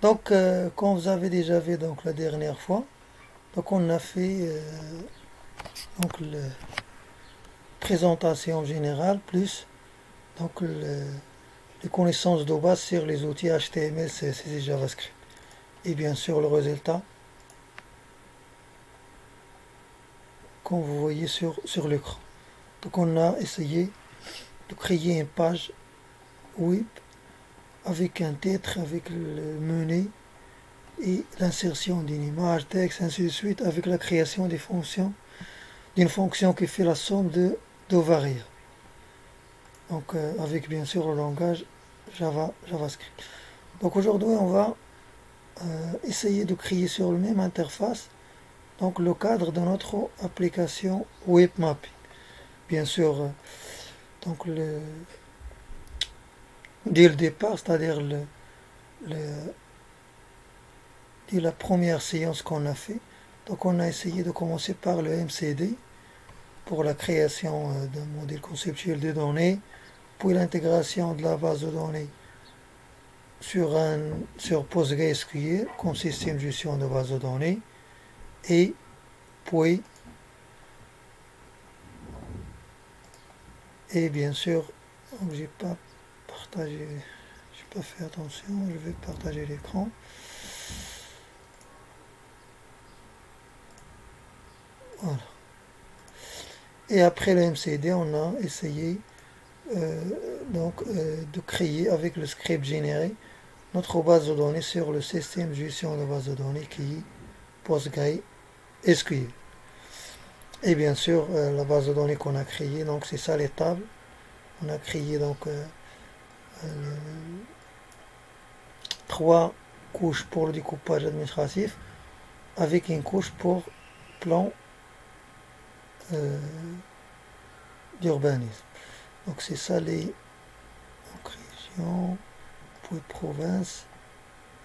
Donc, comme vous avez déjà vu donc, la dernière fois, donc on a fait donc, la présentation générale plus donc, les connaissances de base sur les outils HTML, CSS et JavaScript. Et bien sûr le résultat, comme vous voyez sur l'écran. Donc on a essayé de créer une page web avec un titre, avec le menu et l'insertion d'une image, texte, ainsi de suite, avec la création des fonctions, d'une fonction qui fait la somme de variables. Donc avec bien sûr le langage JavaScript. Donc aujourd'hui on va essayer de créer sur la même interface donc le cadre de notre application web mapping. Bien sûr, donc dès le départ, c'est-à-dire dès la première séance qu'on a fait, donc on a essayé de commencer par le MCD pour la création d'un modèle conceptuel de données, puis l'intégration de la base de données sur PostgreSQL comme système de gestion de base de données, et puis bien sûr, j'ai pas partagé, j'ai pas fait attention, je vais partager l'écran. Voilà. Et après le MCD, on a essayé de créer avec le script généré notre base de données sur le système de gestion de base de données qui est PostgreSQL. Et bien sûr, la base de données qu'on a créée, donc c'est ça les tables. On a créé donc trois couches pour le découpage administratif avec une couche pour plan d'urbanisme. Donc c'est ça les donc, régions, puis provinces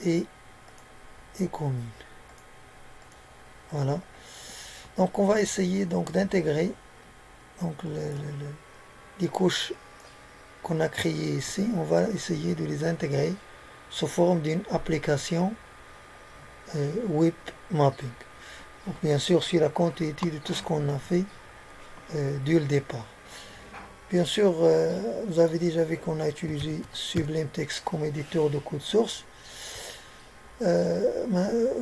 et communes. Voilà. Donc on va essayer donc d'intégrer donc les couches qu'on a créées ici. On va essayer de les intégrer sous forme d'une application web mapping. Donc bien sûr sur la continuité de tout ce qu'on a fait dès le départ. Bien sûr, vous avez déjà vu qu'on a utilisé Sublime Text comme éditeur de code source.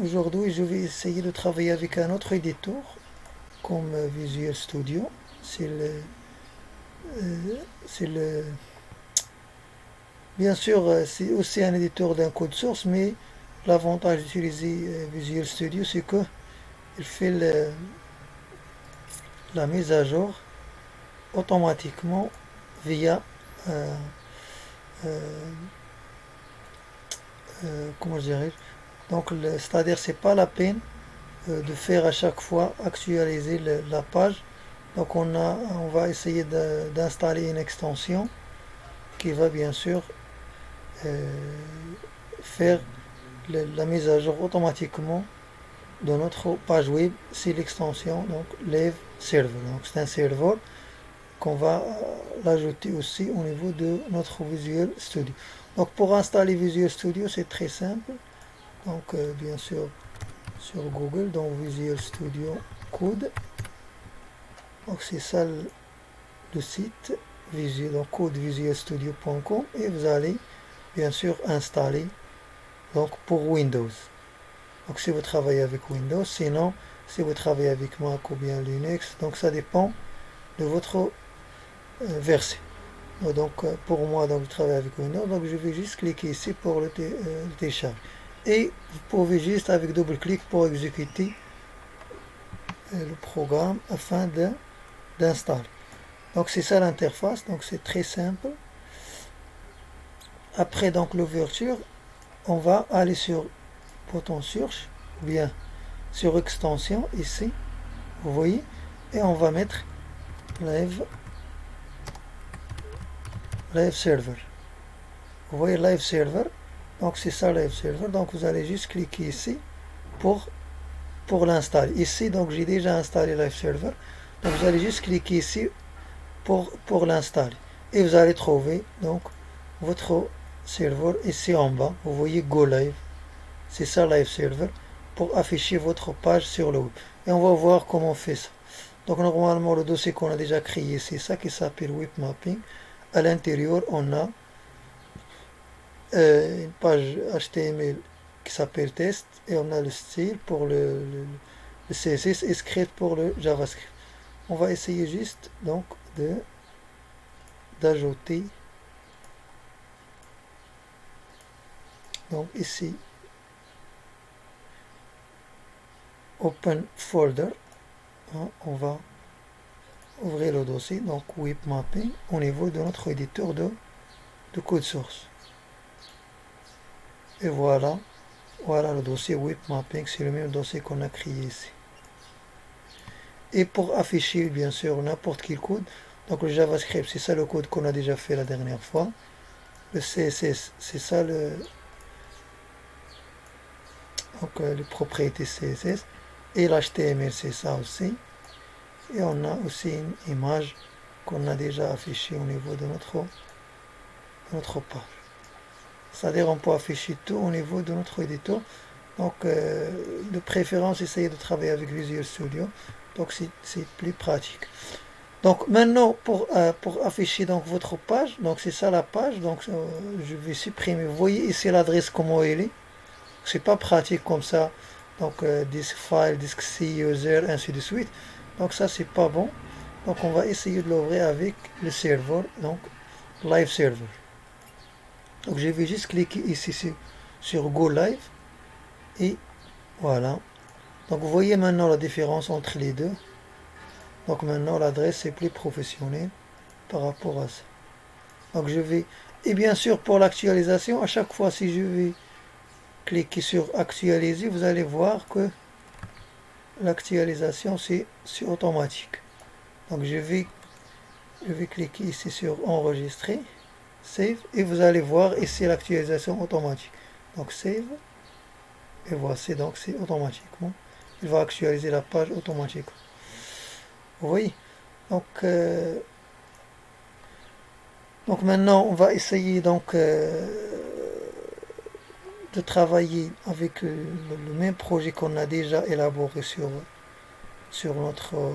Aujourd'hui, je vais essayer de travailler avec un autre éditeur comme Visual Studio. C'est bien sûr, c'est aussi un éditeur d'un code source, mais l'avantage d'utiliser Visual Studio, c'est que il fait la mise à jour automatiquement via comment je dirais, donc c'est-à-dire c'est pas la peine de faire à chaque fois actualiser la page. Donc on va essayer d'installer une extension qui va bien sûr faire la mise à jour automatiquement de notre page web. C'est l'extension donc Live Server. Donc c'est un serveur qu'on va l'ajouter aussi au niveau de notre Visual Studio. Donc pour installer Visual Studio, c'est très simple. Donc bien sûr sur Google, dans Visual Studio Code. Donc c'est ça le site, donc codevisualstudio.com, et vous allez bien sûr installer donc pour Windows. Donc si vous travaillez avec Windows, sinon si vous travaillez avec Mac ou bien Linux, donc ça dépend de votre version. Donc pour moi, donc je travaille avec Windows, donc je vais juste cliquer ici pour le télécharger. Et vous pouvez juste avec double clic pour exécuter le programme afin d'installer. Donc c'est ça l'interface, donc c'est très simple. Après donc l'ouverture, on va aller sur bouton search ou bien sur extension ici, vous voyez, et on va mettre Live Server. Vous voyez Live Server, donc c'est ça Live Server. Donc vous allez juste cliquer ici pour l'installer. Ici donc j'ai déjà installé Live Server. Donc vous allez juste cliquer ici pour l'installer. Et vous allez trouver donc votre serveur ici en bas. Vous voyez Go Live. c'est ça Live Server, pour afficher votre page sur le web. Et on va voir comment on fait ça. Donc normalement le dossier qu'on a déjà créé, c'est ça qui s'appelle Web Mapping. À l'intérieur, on a une page HTML qui s'appelle test et on a le style pour le CSS et script pour le JavaScript. On va essayer juste donc d'ajouter donc ici open folder, hein, on va ouvrir le dossier donc web mapping au niveau de notre éditeur de code source et voilà le dossier web mapping, c'est le même dossier qu'on a créé ici. Et pour afficher bien sûr n'importe quel code, donc le JavaScript c'est ça le code qu'on a déjà fait la dernière fois, le CSS c'est ça les propriétés CSS, et l'HTML c'est ça aussi, et on a aussi une image qu'on a déjà affichée au niveau de notre page. C'est-à-dire on peut afficher tout au niveau de notre éditeur. Donc de préférence essayez de travailler avec Visual Studio, donc c'est plus pratique. Donc maintenant pour afficher donc votre page, donc c'est ça la page, donc je vais supprimer. Vous voyez ici l'adresse comment elle est, c'est pas pratique comme ça, donc disk file, disk C, user, ainsi de suite, donc ça c'est pas bon. Donc on va essayer de l'ouvrir avec le serveur, donc Live Server. Donc je vais juste cliquer ici sur Go Live et voilà. Donc vous voyez maintenant la différence entre les deux. Donc maintenant l'adresse est plus professionnelle par rapport à ça. Donc je vais, et bien sûr pour l'actualisation, à chaque fois si je vais cliquer sur actualiser, vous allez voir que l'actualisation c'est automatique. Donc je vais cliquer ici sur enregistrer, save, et vous allez voir ici l'actualisation automatique. Donc save, et voici donc c'est automatiquement, il va actualiser la page automatiquement. Vous voyez, donc maintenant on va essayer donc de travailler avec le même projet qu'on a déjà élaboré sur notre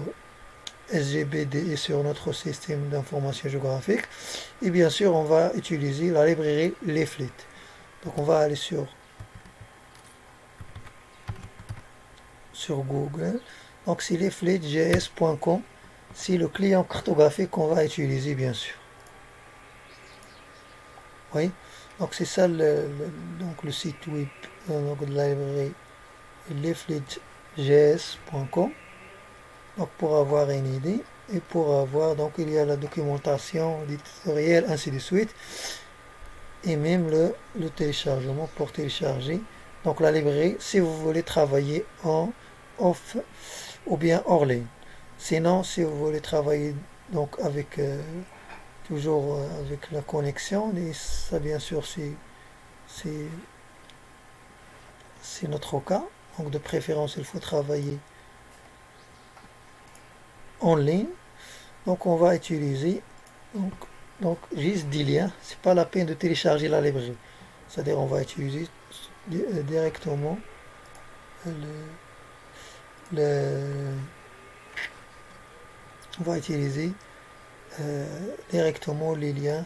SGBD et sur notre système d'information géographique. Et bien sûr, on va utiliser la librairie Leaflet. Donc on va aller sur Google. Donc c'est leafletjs.com. C'est le client cartographique qu'on va utiliser bien sûr. Oui. Donc c'est ça donc le site web donc de la librairie leafletjs.com. Donc pour avoir une idée et pour avoir, donc il y a la documentation, l'éditorial, ainsi de suite, et même le téléchargement pour télécharger donc la librairie si vous voulez travailler en off ou bien hors ligne. Sinon si vous voulez travailler donc avec toujours avec la connexion, et ça bien sûr c'est notre cas, donc de préférence il faut travailler en ligne. Donc on va utiliser donc juste des liens, c'est pas la peine de télécharger la librairie, c'est-à-dire on va utiliser directement on va utiliser directement les liens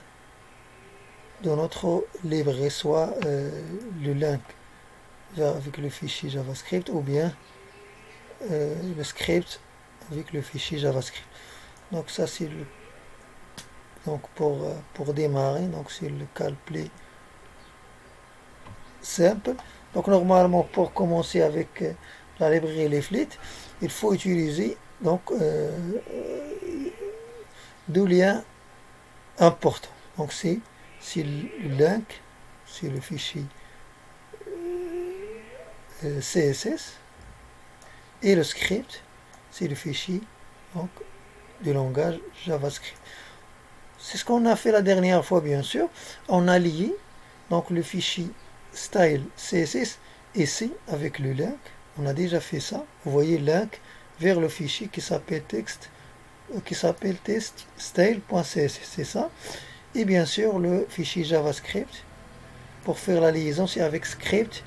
de notre librairie, soit le link avec le fichier JavaScript ou bien le script avec le fichier JavaScript. Donc ça c'est donc pour démarrer, donc c'est le calplay simple. Donc normalement pour commencer avec la librairie Leaflet, il faut utiliser donc deux liens importants. Donc c'est le link, c'est le fichier CSS, et le script, c'est le fichier donc du langage JavaScript. C'est ce qu'on a fait la dernière fois, bien sûr. On a lié donc le fichier style CSS ici avec le link. On a déjà fait ça. Vous voyez le link vers le fichier qui s'appelle test.style.css, c'est ça. Et bien sûr le fichier JavaScript pour faire la liaison, c'est avec script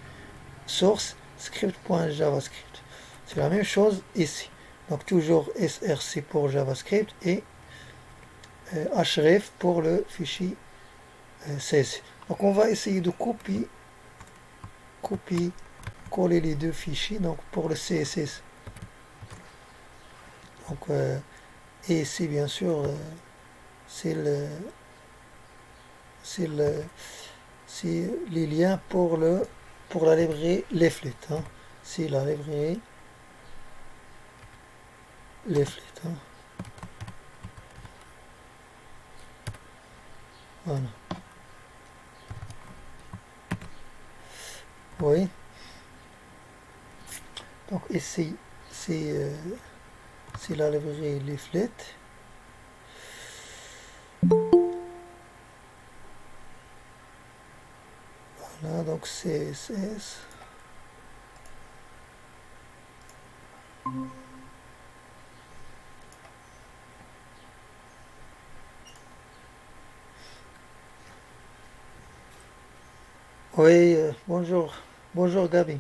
source script.javascript. C'est la même chose ici. Donc toujours src pour JavaScript et href pour le fichier CSS. Donc on va essayer de copier, coller les deux fichiers. Donc pour le CSS. Donc et ici bien sûr c'est les liens pour la librairie Leaflet. Hein. C'est la librairie Leaflet. Hein. Voilà. Oui. Donc ici c'est la librairie Leaflet. Voilà, donc CSS. Oui, bonjour. Bonjour Gabi.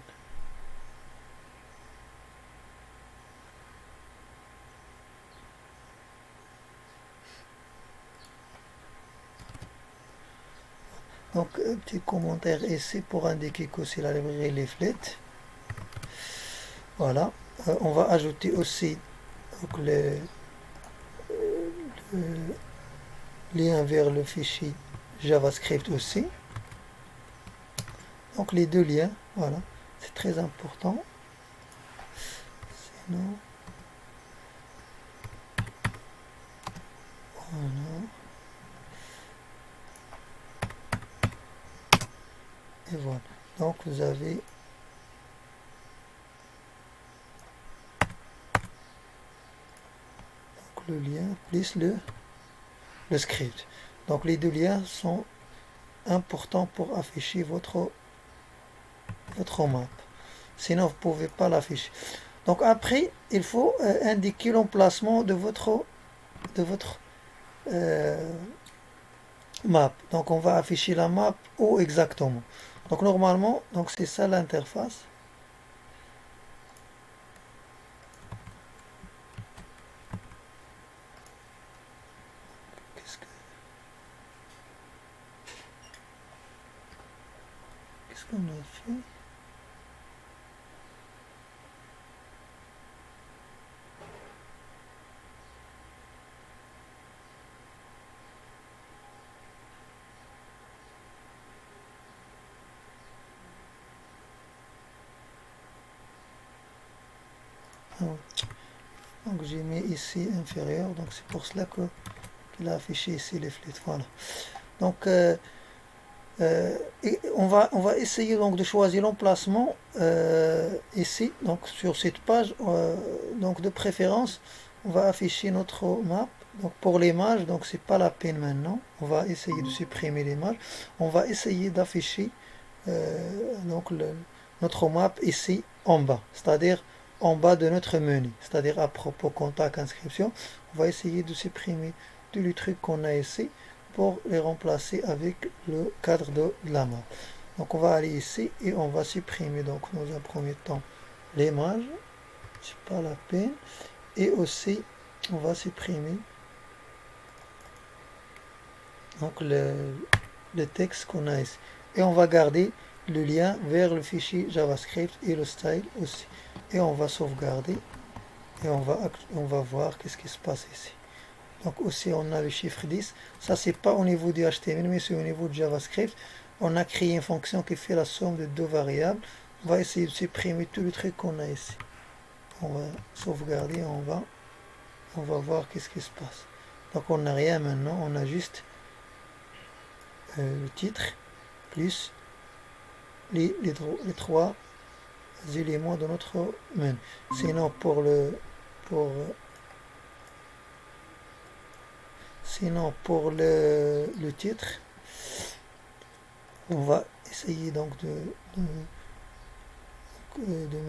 Donc, un petit commentaire ici pour indiquer que c'est la librairie Leaflet. Voilà. On va ajouter aussi donc, le lien vers le fichier JavaScript aussi. Donc, les deux liens. Voilà. C'est très important. Sinon. Voilà. Et voilà. Donc, vous avez le lien plus le script. Donc les deux liens sont importants pour afficher votre map. Sinon vous ne pouvez pas l'afficher. Donc après, il faut indiquer l'emplacement de votre map. Donc on va afficher la map où exactement. Donc normalement, donc c'est ça l'interface. Qu'est-ce qu'on a fait? Donc j'ai mis ici inférieur, donc c'est pour cela qu'il a affiché ici les flèches. Voilà. Donc on va essayer donc de choisir l'emplacement ici, donc sur cette page. Donc de préférence, on va afficher notre map. Donc pour l'image, donc c'est pas la peine maintenant. On va essayer de supprimer l'image. On va essayer d'afficher donc notre map ici en bas, c'est-à-dire en bas de notre menu, c'est-à-dire à propos contact inscription. On va essayer de supprimer tous les trucs qu'on a ici pour les remplacer avec le cadre de la map. Donc on va aller ici et on va supprimer donc dans un premier temps l'image, c'est pas la peine, et aussi on va supprimer donc le texte qu'on a ici, et on va garder le lien vers le fichier JavaScript et le style aussi, et on va sauvegarder et on va voir qu'est-ce qui se passe ici. Donc aussi on a le chiffre 10, ça c'est pas au niveau du HTML mais c'est au niveau du JavaScript. On a créé une fonction qui fait la somme de deux variables. On va essayer de supprimer tout le truc qu'on a ici. On va sauvegarder, on va voir qu'est-ce qui se passe. Donc on n'a rien maintenant, on a juste le titre plus les trois éléments de notre menu. Sinon pour le titre, on va essayer donc de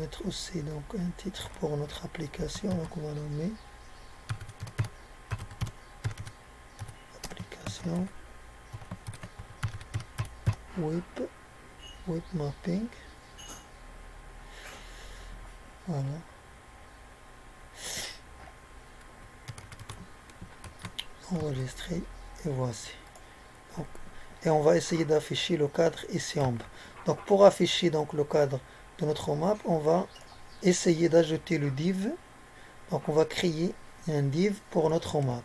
mettre aussi donc un titre pour notre application. Donc on va nommer application web mapping. Voilà. Enregistrer et voici. Donc, et on va essayer d'afficher le cadre ici en bas. Donc pour afficher donc le cadre de notre map, on va essayer d'ajouter le div. Donc on va créer un div pour notre map.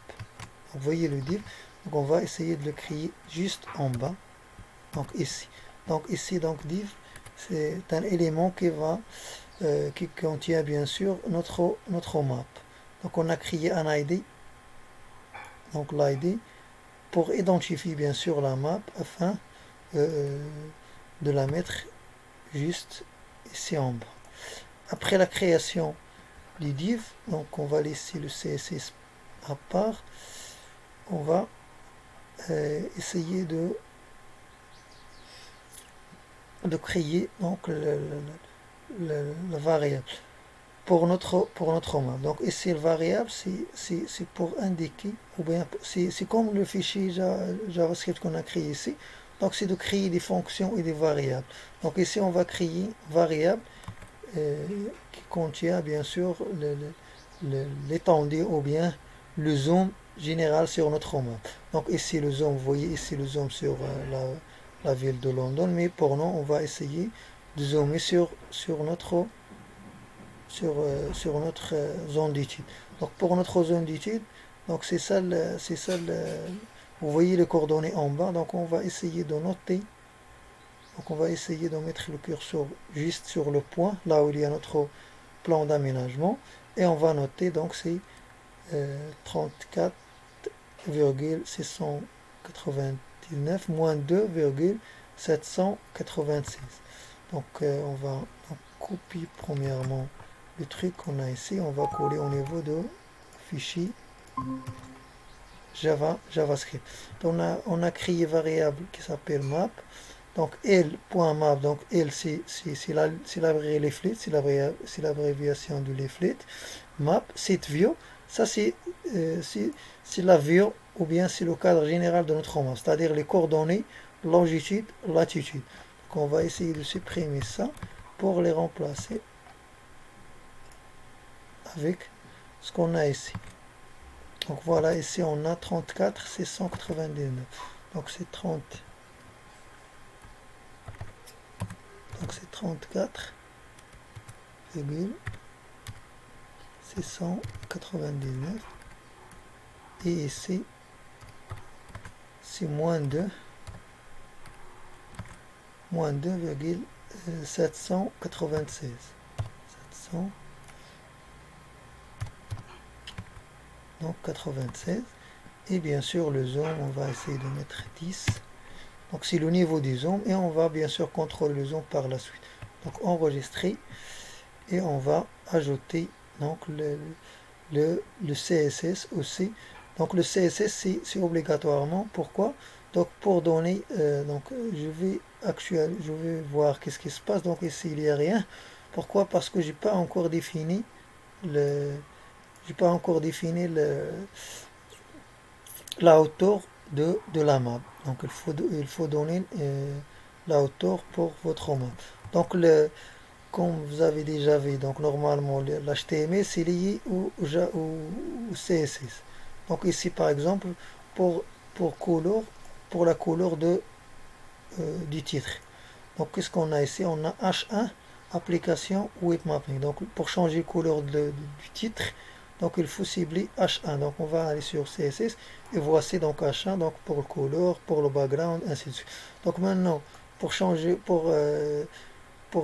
Vous voyez le div. Donc on va essayer de le créer juste en bas. Donc ici. Donc ici donc div, c'est un élément qui contient bien sûr notre map. Donc on a créé un ID. Donc l'ID pour identifier bien sûr la map afin de la mettre juste ici en bas. Après la création du div, donc on va laisser le CSS à part. On va essayer de créer donc la variable pour notre map. Donc ici le variable c'est pour indiquer, ou bien c'est comme le fichier JavaScript qu'on a créé ici. Donc c'est de créer des fonctions et des variables. Donc ici on va créer variable qui contient bien sûr l'étendue ou bien le zoom général sur notre map. Donc ici le zoom, vous voyez ici le zoom sur la ville de London, mais pour nous on va essayer de zoomer sur notre zone d'étude. Donc pour notre zone d'étude, donc c'est ça, vous voyez les coordonnées en bas, donc on va essayer de noter, donc on va essayer de mettre le curseur juste sur le point, là où il y a notre plan d'aménagement, et on va noter, donc c'est 34,699 moins 2,796. Donc on va copier premièrement le truc qu'on a ici, on va coller au niveau de fichier JavaScript. Donc on a créé variable qui s'appelle map. Donc L.map, donc L c'est leaflet, c'est l'abréviation de leaflet. Map, site view, ça c'est la view ou bien c'est le cadre général de notre map, c'est-à-dire les coordonnées, longitude, latitude. Donc on va essayer de supprimer ça pour les remplacer avec ce qu'on a ici. Donc voilà, ici on a 34 699. Donc c'est 30. Donc c'est 34,699. Et ici c'est moins 2,796. 700. Donc 96. Et bien sûr le zoom, on va essayer de mettre 10. Donc c'est le niveau du zoom et on va bien sûr contrôler le zoom par la suite. Donc enregistrer et on va ajouter donc le CSS aussi. Donc le CSS c'est obligatoirement. Pourquoi? Donc pour donner, donc je vais voir qu'est-ce qui se passe. Donc ici il n'y a rien. Pourquoi? Parce que j'ai pas encore défini la hauteur de la map. Donc il faut donner la hauteur pour votre map. Donc comme vous avez déjà vu, donc normalement l'HTML c'est lié au CSS. Donc ici par exemple pour la couleur du titre. Donc qu'est-ce qu'on a ici? On a H1 application web mapping. Donc pour changer la couleur du titre, donc il faut cibler H1. Donc on va aller sur CSS et voici donc H1 donc pour le couleur, pour le background, ainsi de suite. Donc maintenant pour changer, pour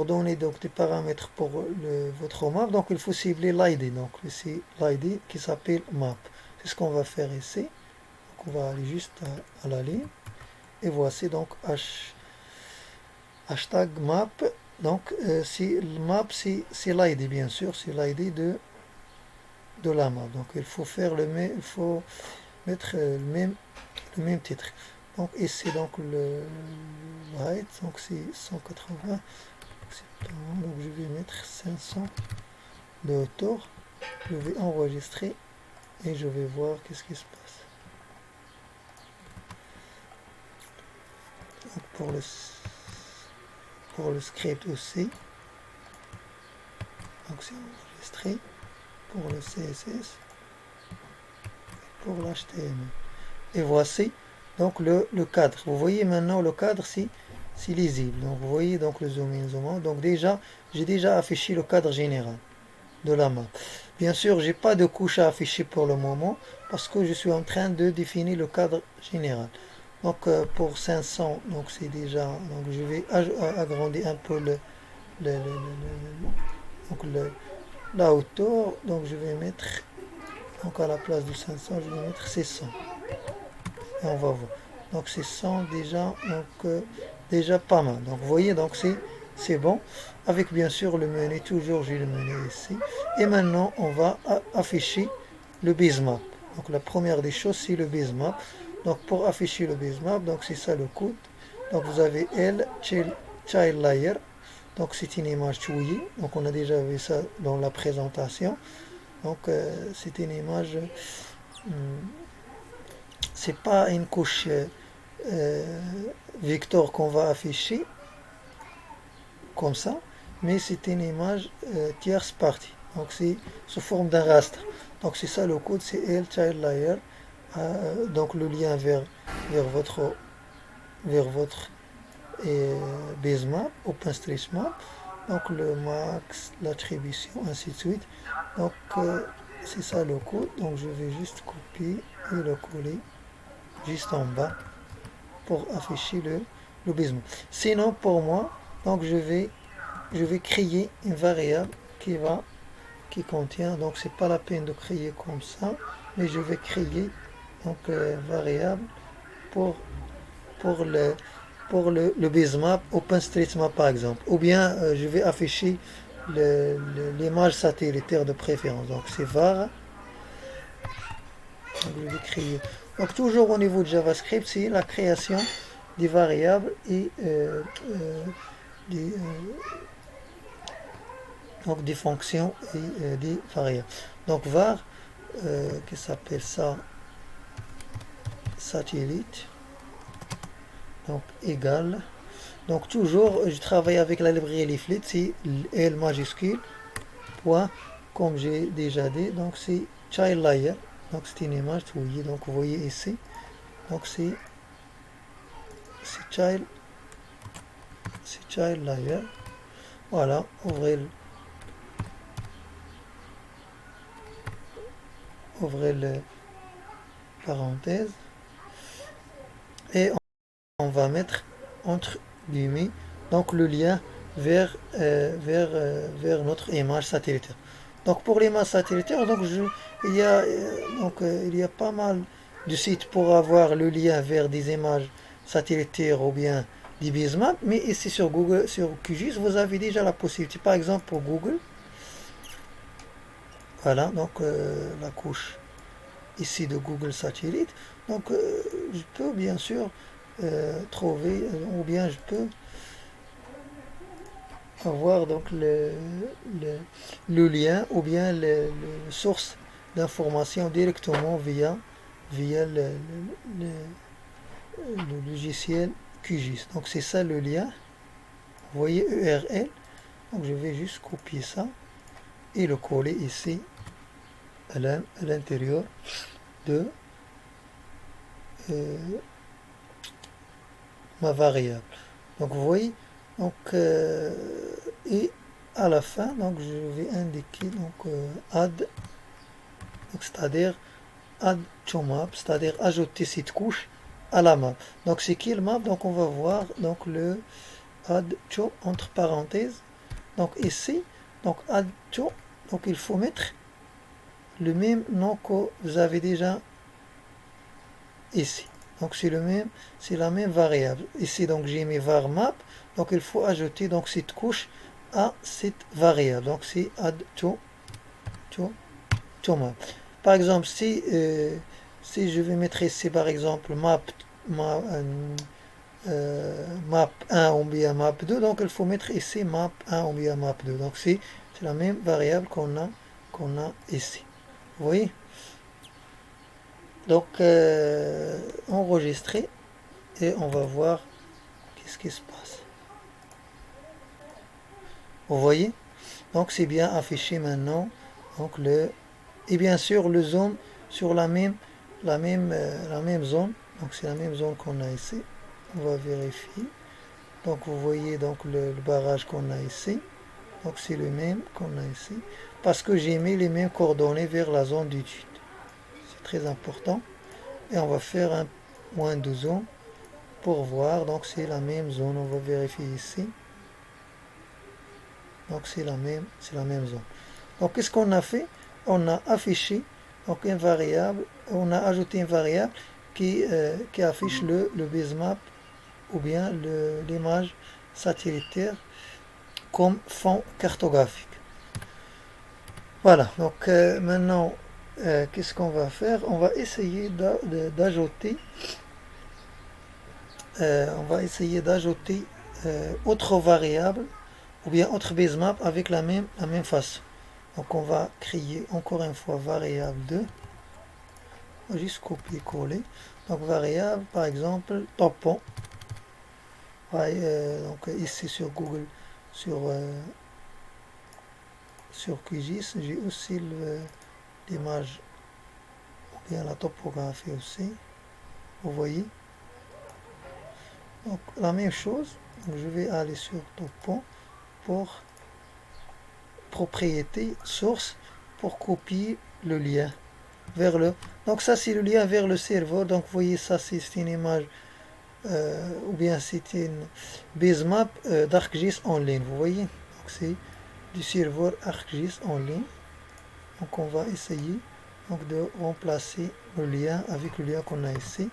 donner donc des paramètres pour votre map, donc il faut cibler l'ID. Donc ici l'ID qui s'appelle map. C'est ce qu'on va faire ici. Donc on va aller juste à la ligne et voici donc hashtag map. Donc si le map c'est l'ID bien sûr, c'est l'ID de la map. Donc il faut faire il faut mettre le même titre. Donc ici donc le height, donc c'est 180. Donc je vais mettre 500 de hauteur. Je vais enregistrer et je vais voir qu'est-ce qui se passe. Donc pour le script aussi. Donc c'est enregistré pour le CSS, pour l'HTML. Et voici donc le cadre. Vous voyez maintenant le cadre, c'est lisible. Donc vous voyez donc le zoom in, zoom out. Donc déjà, j'ai déjà affiché le cadre général de la map. Bien sûr, j'ai pas de couche à afficher pour le moment parce que je suis en train de définir le cadre général. Donc pour 500, donc c'est déjà, donc je vais agrandir un peu donc la hauteur. Donc je vais mettre, donc à la place de 500, je vais mettre 600. Et on va voir. Donc c'est 100 déjà, donc déjà pas mal. Donc vous voyez, donc c'est bon. Avec bien sûr le menu, toujours j'ai le menu ici. Et maintenant on va afficher le basemap. Donc la première des choses c'est le basemap. Donc pour afficher le basemap, donc c'est ça le code. Donc vous avez L child layer. Donc c'est une image chouillée. Donc on a déjà vu ça dans la présentation. Donc c'est une image. C'est pas une couche vector qu'on va afficher comme ça, mais c'est une image tierce partie. Donc c'est sous forme d'un raster. Donc c'est ça le code, c'est L child layer. Donc le lien vers votre basemap, OpenStreetMap. Donc le max, l'attribution, ainsi de suite. Donc c'est ça le code. Donc je vais juste copier et le coller juste en bas pour afficher le basemap. Sinon pour moi, donc je vais créer une variable qui contient, donc c'est pas la peine de créer comme ça, mais je vais créer donc variable pour le basemap OpenStreetMap par exemple, ou bien je vais afficher l'image satellitaire de préférence. Donc c'est var. Donc je vais créer. Donc toujours au niveau de JavaScript, c'est la création des variables et donc des fonctions et des variables. Donc var, qui s'appelle ça satellite, donc égal. Donc toujours, je travaille avec la librairie Leaflet, c'est L majuscule, point, comme j'ai déjà dit, donc c'est child layer. Donc c'est une image, donc vous voyez ici, donc c'est child layer. Voilà, ouvrez le parenthèse et on va mettre entre guillemets donc le lien vers notre image satellitaire. Donc pour l'image satellitaire, donc il y a pas mal de sites pour avoir le lien vers des images satellitaires ou bien des basemap, mais ici sur Google, sur QGIS, vous avez déjà la possibilité. Par exemple pour Google, voilà, donc la couche ici de Google Satellite. Donc je peux bien sûr trouver, ou bien je peux avoir donc le lien ou bien le source d'information directement via le logiciel QGIS. Donc c'est ça le lien. Vous voyez URL. Donc je vais juste copier ça et le coller ici à l'intérieur de ma variable. Donc vous voyez, donc et à la fin, donc je vais indiquer donc add, c'est-à-dire add to map, c'est-à-dire ajouter cette couche à la map. Donc c'est qui le map? Donc on va voir donc le add to entre parenthèses. Donc ici, donc add to, donc il faut mettre le même nom que vous avez déjà ici. Donc c'est la même variable. Ici donc j'ai mis var map, donc il faut ajouter donc cette couche à cette variable. Donc c'est add to map. Par exemple si je vais mettre ici par exemple map 1 ou bien map 2, donc il faut mettre ici map 1 ou bien map 2. Donc c'est la même variable qu'on a ici. Vous voyez? Donc enregistrer et on va voir qu'est-ce qui se passe. Vous voyez? Donc c'est bien affiché maintenant. Donc et bien sûr le zoom sur la même zone. Donc c'est la même zone qu'on a ici. On va vérifier. Donc vous voyez donc le barrage qu'on a ici. Donc c'est le même qu'on a ici. Parce que j'ai mis les mêmes coordonnées vers la zone d'étude. C'est très important. Et on va faire un point de zoom pour voir. Donc c'est la même zone. On va vérifier ici. Donc c'est la même zone. Donc qu'est-ce qu'on a fait? On a affiché donc une variable, on a ajouté une variable qui affiche le basemap ou bien l'image satellitaire comme fond cartographique. Voilà, donc maintenant, qu'est-ce qu'on va faire? On va essayer d'ajouter autre variable ou bien autre basemap avec la même façon. Donc on va créer encore une fois variable 2. On va juste copier-coller. Donc variable, par exemple, tampon. Donc ici sur Google, sur QGIS, j'ai aussi l'image ou bien la topographie aussi. Vous voyez. Donc la même chose. Donc, je vais aller sur tampon pour propriété source pour copier le lien vers le. Donc ça c'est le lien vers le serveur. Donc vous voyez ça c'est une image ou bien c'est une basemap d'ArcGIS en ligne. Vous voyez. Donc c'est du serveur ArcGIS en ligne. Donc on va essayer donc de remplacer le lien avec le lien qu'on a ici.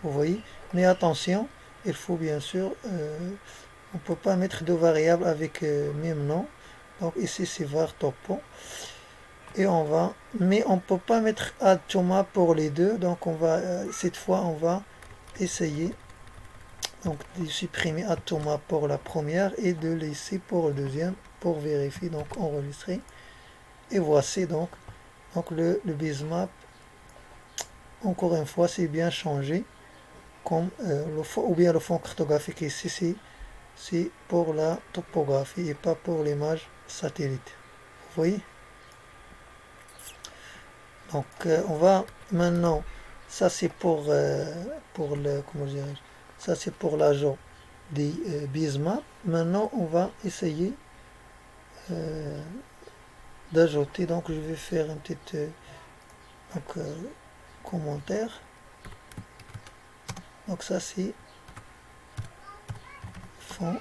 Vous voyez. Mais attention, il faut bien sûr on ne peut pas mettre de variable avec même nom. Donc ici c'est var topo. Et mais on ne peut pas mettre add to map pour les deux. Donc on va, cette fois on va essayer donc de supprimer add to map pour la première et de laisser pour le deuxième pour vérifier. Donc enregistrer. Et voici donc le basemap. Encore une fois c'est bien changé. Comme le fond, ou bien le fond cartographique ici c'est pour la topographie et pas pour l'image satellite. Vous voyez? Donc on va maintenant, ça c'est pour le, comment dirais-je, ça c'est pour l'ajout des basemap. Maintenant on va essayer d'ajouter, donc je vais faire un petit commentaire. Donc ça c'est fond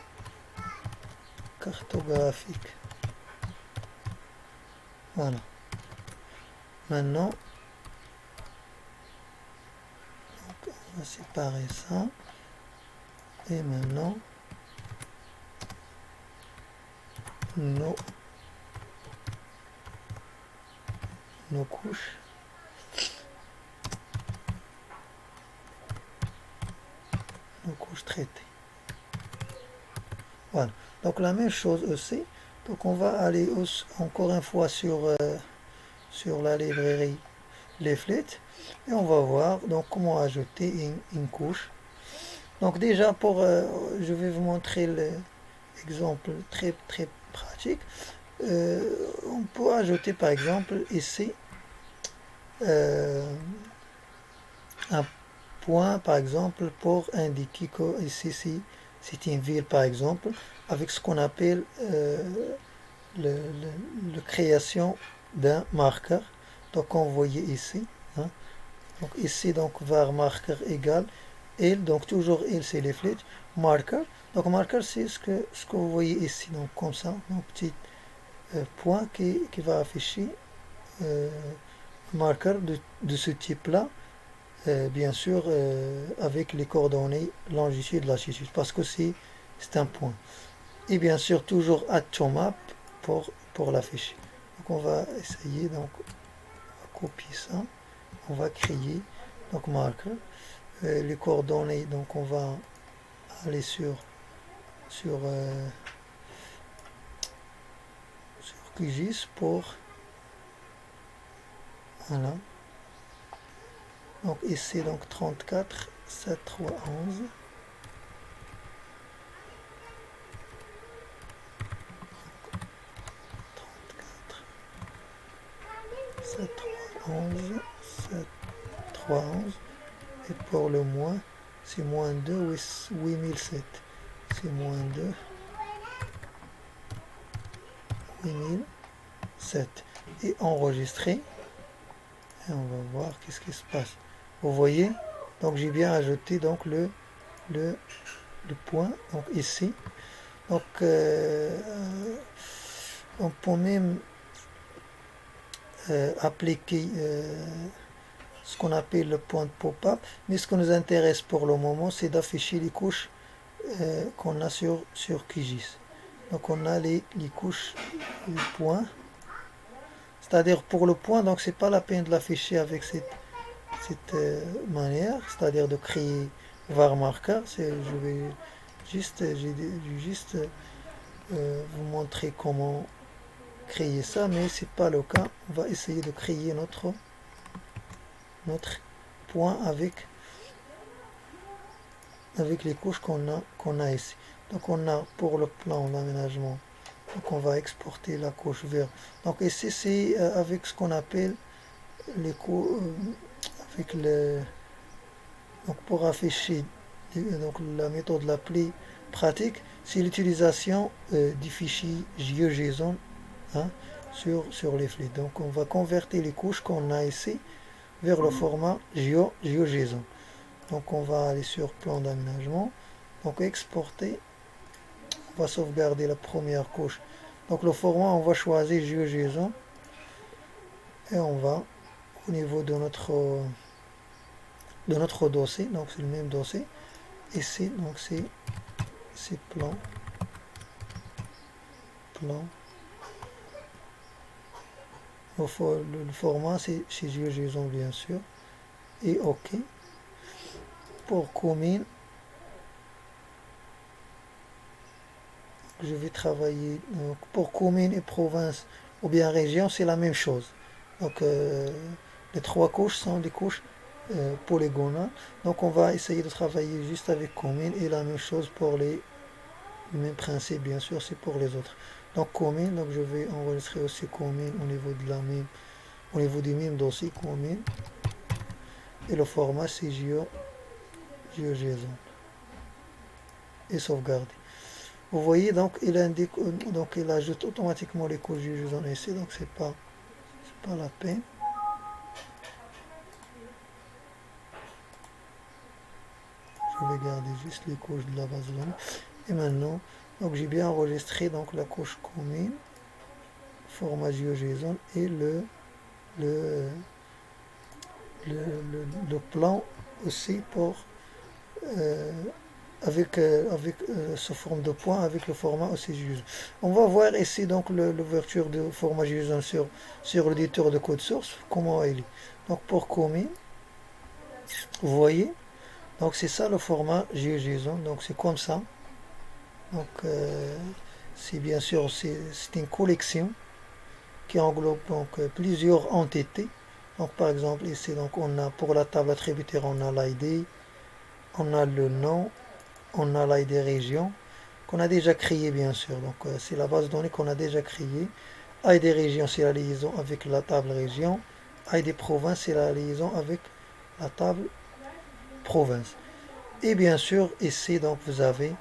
cartographique. Voilà. Maintenant, donc, on va séparer ça. Et maintenant, nos couches. Nos couches traitées. Voilà. Donc la même chose aussi. Donc on va aller encore une fois sur la librairie Leaflet et on va voir donc comment ajouter une couche. Donc déjà je vais vous montrer l'exemple très pratique. On peut ajouter par exemple ici un point par exemple pour indiquer que ici c'est une ville par exemple avec ce qu'on appelle la création d'un marqueur. Donc on voyait ici. Hein. Donc ici donc var marqueur égale il, donc toujours il c'est les flèches, marqueur. Donc marqueur c'est ce que vous voyez ici, donc comme ça, un petit point qui va afficher marqueur de ce type là. Bien sûr avec les coordonnées longitude, latitude, parce que c'est un point. Et bien sûr toujours add to map pour l'afficher. Donc on va essayer, donc on va copier ça, on va créer donc marqueur, les coordonnées, donc on va aller sur QGIS pour voilà. Donc ici donc 34 7 3 11. 7,3,11, 7,3,11. Et pour le moins, c'est moins 2, 8007. C'est moins 2, 8007. Et enregistrer. Et on va voir qu'est-ce qui se passe. Vous voyez, donc j'ai bien ajouté donc le point, donc ici. Donc on peut même appliquer ce qu'on appelle le point de pop-up, mais ce qui nous intéresse pour le moment, c'est d'afficher les couches qu'on a sur QGIS. Donc on a les couches, les points. C'est-à-dire pour le point, donc c'est pas la peine de l'afficher avec cette manière, c'est-à-dire de créer var marker. Je vais juste, vous montrer comment créer ça, mais c'est pas le cas. On va essayer de créer notre point avec les couches qu'on a ici. Donc on a pour le plan d'aménagement, donc on va exporter la couche vers. Donc ici c'est avec ce qu'on appelle les avec le, donc pour afficher donc la méthode la plus pratique, c'est l'utilisation du fichier GeoJSON sur les flux. Donc on va convertir les couches qu'on a ici vers le format GeoJSON. Donc on va aller sur plan d'aménagement, donc exporter, on va sauvegarder la première couche. Donc le format, on va choisir GeoJSON et on va au niveau de notre dossier, donc c'est le même dossier, ici donc c'est plan, le format c'est GeoJSON bien sûr, et OK. Pour commune, je vais travailler donc, pour commune et province ou bien région, c'est la même chose. Donc les trois couches sont des couches polygonales. Donc on va essayer de travailler juste avec commune, et la même chose pour le même principe bien sûr, c'est pour les autres. Donc commune, donc je vais enregistrer aussi commune au niveau du même dossier commune, et le format c'est GeoJSON et sauvegarder. Vous voyez, donc il indique, donc il ajoute automatiquement les couches GeoJSON ici, donc c'est pas la peine. Je vais garder juste les couches de la base de données. Et maintenant, donc j'ai bien enregistré donc la couche commune, format GeoJSON, et le plan aussi pour avec ce forme de point avec le format aussi GeoJSON. On va voir ici donc l'ouverture du format GeoJSON sur l'éditeur de code source, comment il est. Donc pour commune, vous voyez, donc c'est ça le format GeoJSON, donc c'est comme ça. Donc c'est bien sûr c'est une collection qui englobe donc plusieurs entités. Donc par exemple ici donc on a pour la table attributaire on a l'ID, on a le nom, on a l'ID région qu'on a déjà créé bien sûr. Donc c'est la base de données qu'on a déjà créée. ID région c'est la liaison avec la table région. ID province c'est la liaison avec la table province. Et bien sûr ici donc vous avez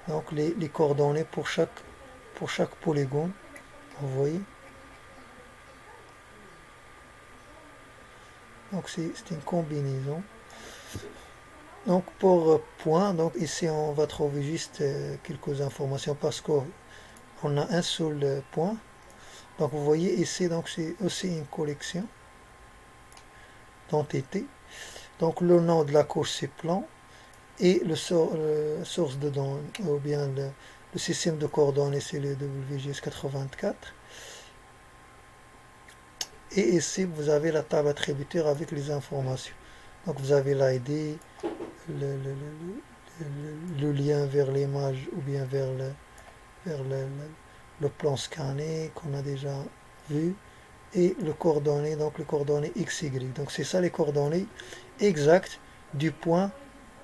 donc les coordonnées pour chaque polygone. Vous voyez. Donc c'est une combinaison. Donc pour point, donc ici on va trouver juste quelques informations parce qu'on a un seul point. Donc vous voyez ici donc c'est aussi une collection d'entités. Donc le nom de la couche c'est plan, et le source de données ou bien le système de coordonnées c'est le WGS84. Et ici vous avez la table attributaire avec les informations. Donc vous avez l'ID, le lien vers l'image ou bien vers le plan scanné qu'on a déjà vu, et le coordonnées, donc les coordonnées XY. Donc c'est ça les coordonnées exactes du point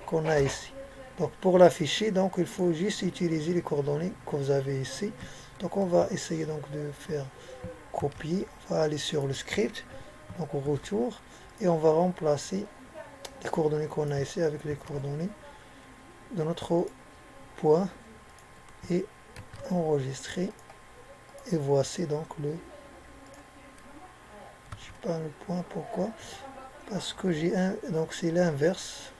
qu'on a ici. Donc pour l'afficher, donc il faut juste utiliser les coordonnées que vous avez ici. Donc on va essayer donc de faire copier, on va aller sur le script, donc au retour, et on va remplacer les coordonnées qu'on a ici avec les coordonnées de notre point et enregistrer. Et voici donc je sais pas le point, pourquoi? Parce que j'ai un, donc c'est l'inverse.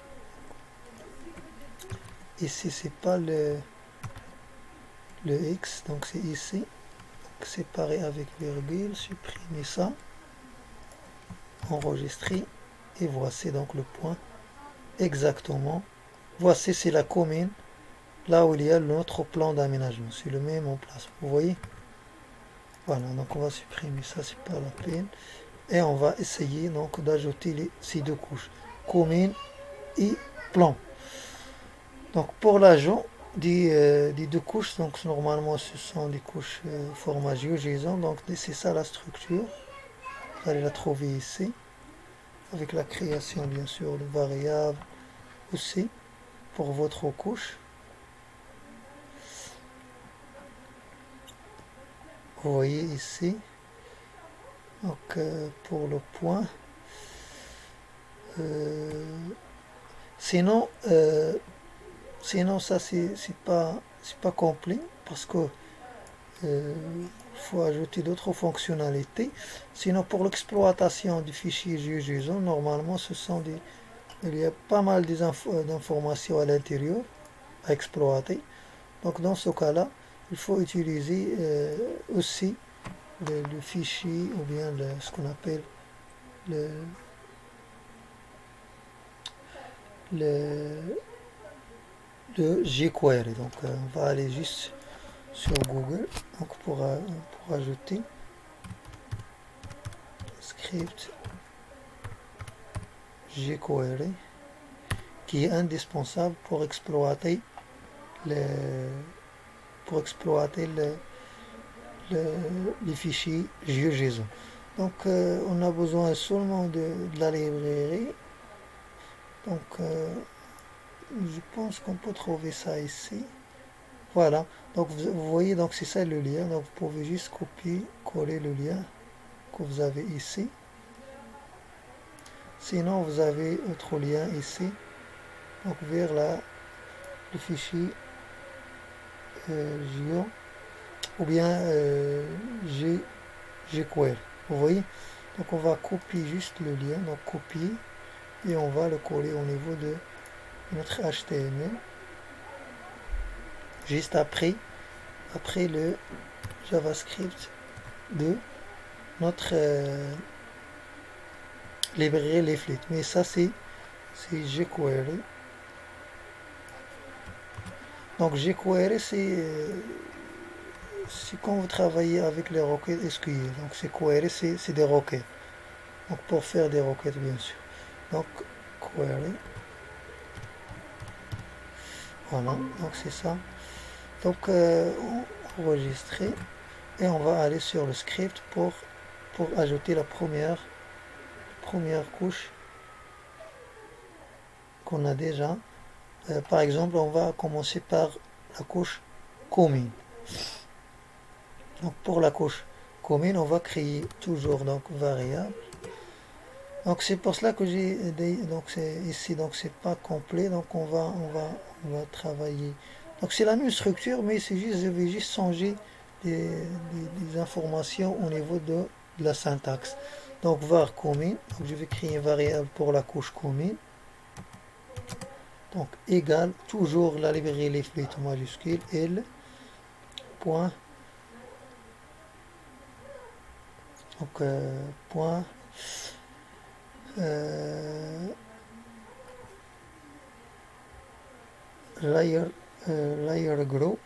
Ici c'est pas le X, donc c'est ici. Donc, séparé avec virgule, supprimer ça, enregistrer, et voici donc le point exactement. Voici c'est la commune, là où il y a notre plan d'aménagement. C'est le même en place, vous voyez? Voilà, donc on va supprimer ça, c'est pas la peine. Et on va essayer donc d'ajouter ces deux couches, commune et plan. Donc pour l'ajout des deux couches, donc normalement ce sont des couches format GeoJSON, donc c'est ça la structure. Vous allez la trouver ici, avec la création bien sûr de variables aussi pour votre couche. Vous voyez ici, donc pour le point. Sinon, ça c'est pas complet parce que faut ajouter d'autres fonctionnalités. Sinon, pour l'exploitation du fichier GeoJSON, normalement, il y a pas mal d'informations à l'intérieur à exploiter. Donc, dans ce cas-là, il faut utiliser aussi le fichier ou bien ce qu'on appelle le, le, le jQuery. Donc, on va aller juste sur Google donc pour ajouter script jQuery qui est indispensable pour exploiter les fichiers GeoJSON. Donc on a besoin seulement de la librairie. Donc je pense qu'on peut trouver ça ici. Voilà, donc vous voyez, donc c'est ça le lien. Donc vous pouvez juste copier, coller le lien que vous avez ici. Sinon vous avez autre lien ici, donc vers le fichier Geo ou bien jQuery. Vous voyez, donc on va copier juste le lien, donc copier, et on va le coller au niveau de notre HTML juste après le JavaScript de notre librairie Leaflet. Mais ça c'est jQuery. Donc jQuery c'est quand vous travaillez avec les requêtes SQL. Donc c'est query, c'est des requêtes. Donc pour faire des requêtes bien sûr. Donc query. Voilà, donc c'est ça. Donc enregistrer, et on va aller sur le script pour ajouter la première couche qu'on a déjà. Par exemple, on va commencer par la couche commune. Donc pour la couche commune, on va créer toujours donc variable. Donc c'est pour cela que j'ai donc c'est ici, donc c'est pas complet, donc on va travailler. Donc c'est la même structure, mais c'est juste, je vais juste changer des informations au niveau de la syntaxe. Donc var commune, donc je vais créer une variable pour la couche commune. Donc égale toujours la librairie Leaflet majuscule L point, donc point layer group,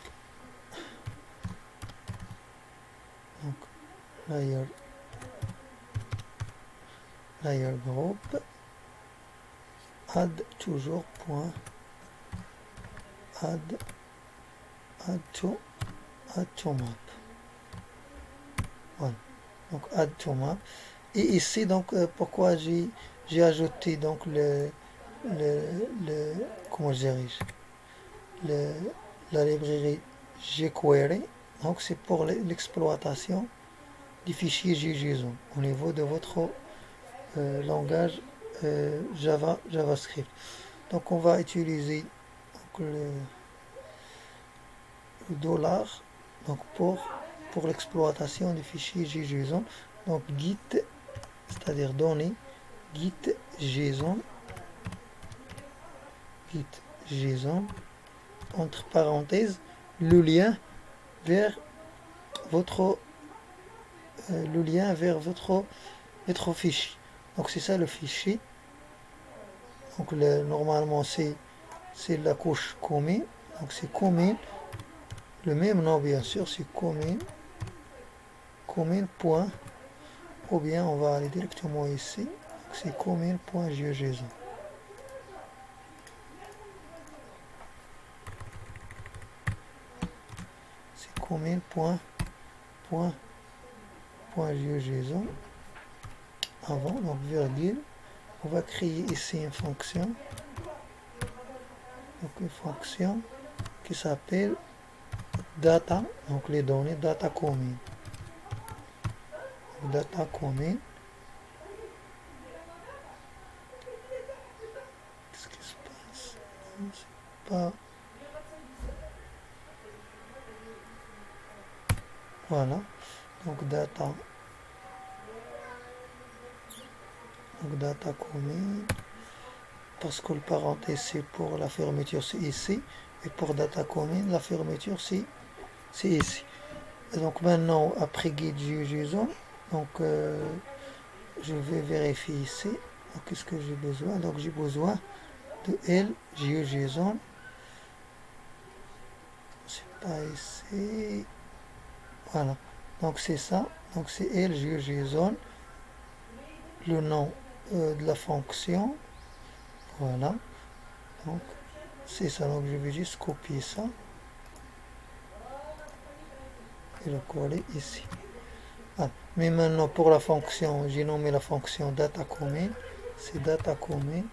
donc layer group, add toujours point add to map. Voilà, donc add to map. Et ici donc pourquoi j'ai ajouté donc comment je dirige la librairie jQuery. Donc c'est pour l'exploitation du fichier GeoJSON au niveau de votre langage JavaScript. Donc on va utiliser donc, le dollar donc pour l'exploitation des fichiers JSON. Donc git, c'est-à-dire données, git JSON, entre parenthèses, le lien vers votre votre fichier. Donc c'est ça le fichier. Donc normalement c'est la couche commune. Donc c'est commune. Le même nom bien sûr, c'est commune point, ou bien on va aller directement ici. C'est commune.json. C'est commune.json. Avant, donc virgule. On va créer ici une fonction. Donc une fonction qui s'appelle data, donc les données data commune. Data commune. Qu'est-ce qui se passe? Non, c'est pas. Voilà. Donc data. Donc data commune. Parce que le parenthèse c'est pour la fermeture c'est ici. Et pour data commune, la fermeture c'est ici. Et donc maintenant, après guide JSON, donc je vais vérifier ici. Donc qu'est-ce que j'ai besoin? Donc j'ai besoin de L JSON. C'est pas ici. Voilà. Donc c'est ça. Donc c'est L JSON. Le nom de la fonction. Voilà. Donc c'est ça. Donc je vais juste copier ça. Et le coller ici. Voilà. Mais maintenant pour la fonction, j'ai nommé la fonction data commune. C'est data commune.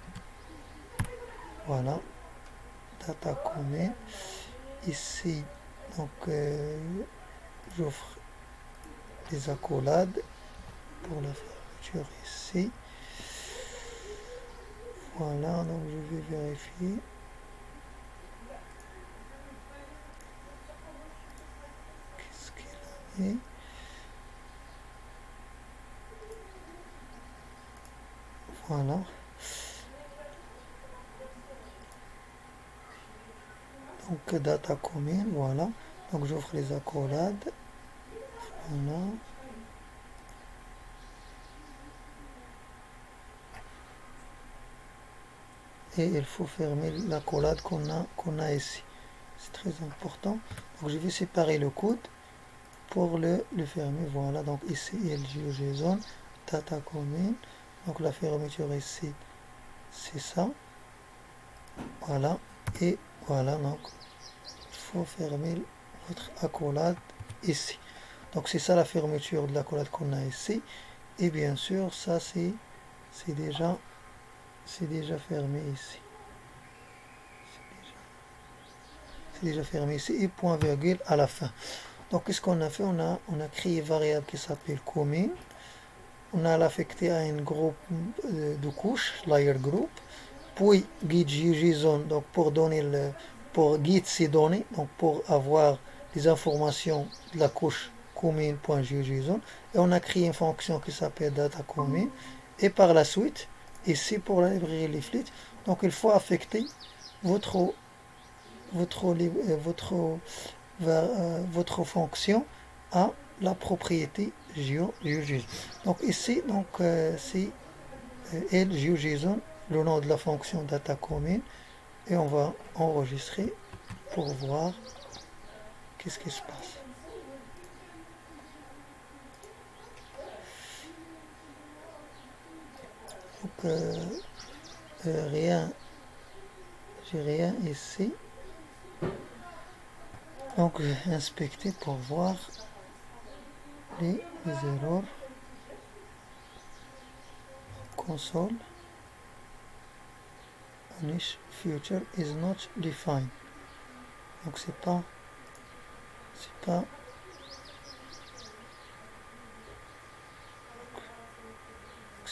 Voilà. Data commune. Ici, donc j'offre des accolades pour la fermeture ici. Voilà, donc je vais vérifier. Qu'est-ce qu'il a mis? Voilà. Donc data commune, voilà. Donc j'offre les accolades. Voilà. Et il faut fermer l'accolade qu'on a ici. C'est très important. Donc je vais séparer le code pour le fermer. Voilà, donc ici LJSON, data commune. Donc la fermeture ici, c'est ça. Voilà. Et voilà, donc il faut fermer votre accolade ici. Donc c'est ça la fermeture de l'accolade qu'on a ici. Et bien sûr, ça c'est déjà fermé ici. C'est déjà fermé ici. Et point virgule à la fin. Donc qu'est-ce qu'on a fait? On a créé une variable qui s'appelle commune. On a l'affecté à un groupe de couches, layer group. Puis guide JSON, donc pour donner pour guide ces données, donc pour avoir les informations de la couche commune.json. Et on a créé une fonction qui s'appelle data commune. Et par la suite, ici pour la librairie leaflet, donc il faut affecter votre fonction à la propriété GeoJSON. Donc ici, donc c'est LGeoJSON, le nom de la fonction data commune, et on va enregistrer pour voir qu'est-ce qui se passe. Donc j'ai rien ici. Donc j'ai inspecté pour voir les erreurs. Console Niche future is not defined. Donc c'est pas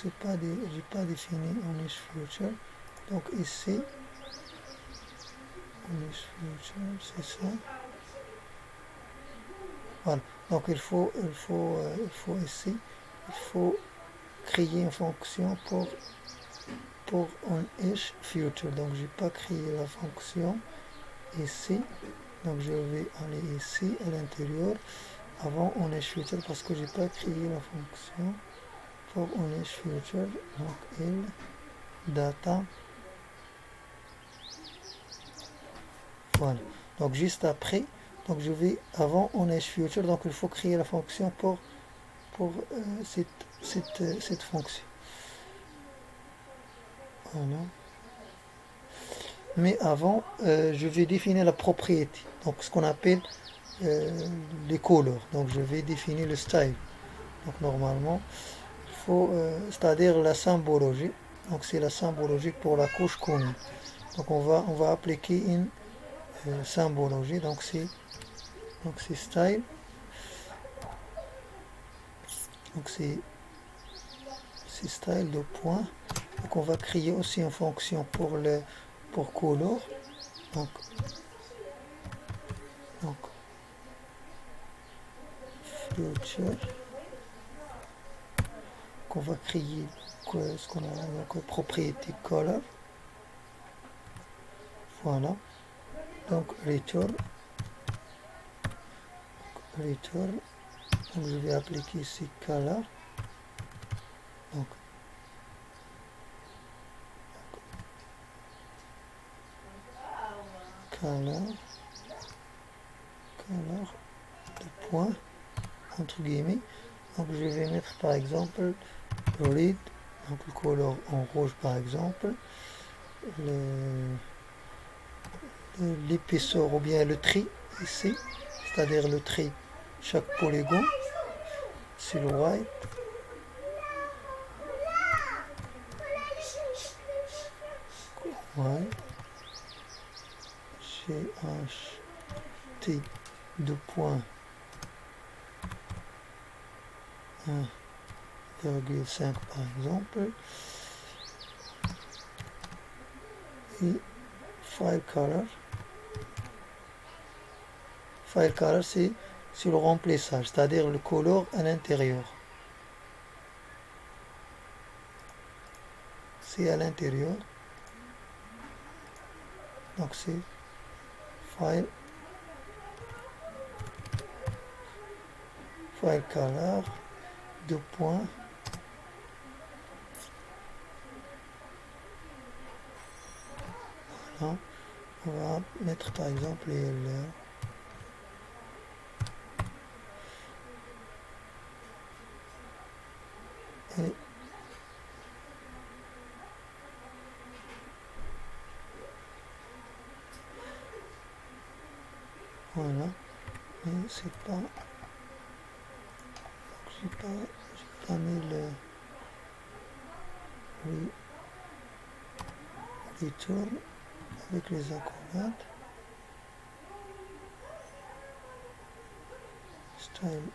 c'est pas j'ai pas défini Onish Future. Donc ici, Onish Future, c'est ça. Voilà. Donc il faut ici, il faut créer une fonction pour Onish Future. Donc j'ai pas créé la fonction ici. Donc je vais aller ici à l'intérieur avant Onish Future parce que j'ai pas créé la fonction pour Onish Future. Donc il data. Voilà. Donc juste après, donc je vais avant Onish Future. Donc il faut créer la fonction pour cette fonction. Voilà. Mais avant, je vais définir la propriété. Donc ce qu'on appelle les couleurs. Donc je vais définir le style. Donc normalement, il faut, c'est-à-dire la symbologie. Donc c'est la symbologie pour la couche commune. Donc on va appliquer une symbologie. Donc c'est style. Donc c'est style de point. Donc on va créer aussi une fonction pour color. Donc future. Qu'on va créer ce qu'on a donc propriété color. Voilà. Donc return. Donc je vais appliquer ici color. Donc color de point entre guillemets. Donc je vais mettre par exemple red, donc le couleur en rouge par exemple, l'épaisseur ou bien le tri ici, c'est-à-dire le tri chaque polygone, c'est le white. Ouais. GHT 2 points 1,5 par exemple. Et file color. File color, c'est le remplissage, c'est-à-dire le color à l'intérieur. C'est à l'intérieur. Donc c'est file color 2 points. Voilà. On va mettre par exemple les LR. Et voilà. Mais c'est pas. J'ai pas mis le return avec les accolades. Style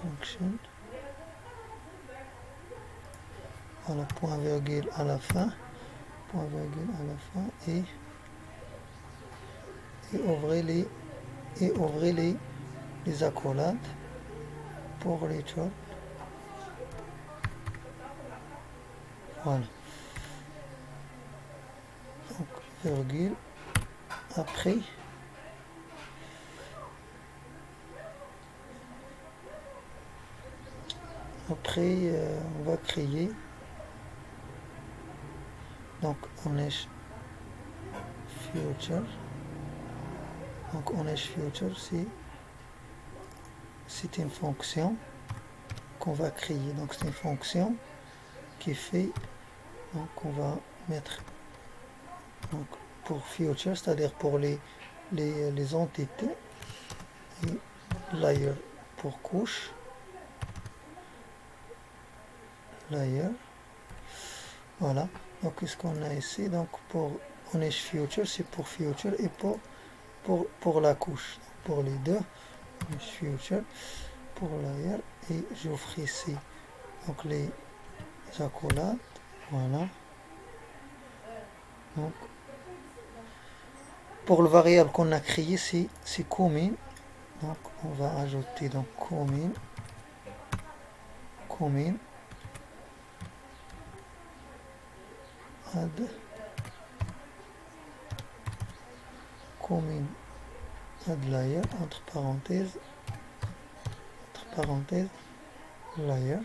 function. Voilà, point virgule à la fin. Point virgule à la fin et ouvrez les accolades pour return. Voilà. Donc virgule après on va créer donc Onish Future. Donc Onish Future c'est une fonction qu'on va créer. Donc c'est une fonction qui fait, donc on va mettre donc pour future, c'est-à-dire pour les entités, et layer pour couche, layer. Voilà. Donc qu'est-ce qu'on a ici? Donc pour Onish Future, c'est pour future et pour la couche. Pour les deux, Onish Future, pour layer, et j'offre ici donc les accolades, voilà. Donc pour le variable qu'on a créé, c'est commune. Donc on va ajouter donc commune add commune add layer entre parenthèses layer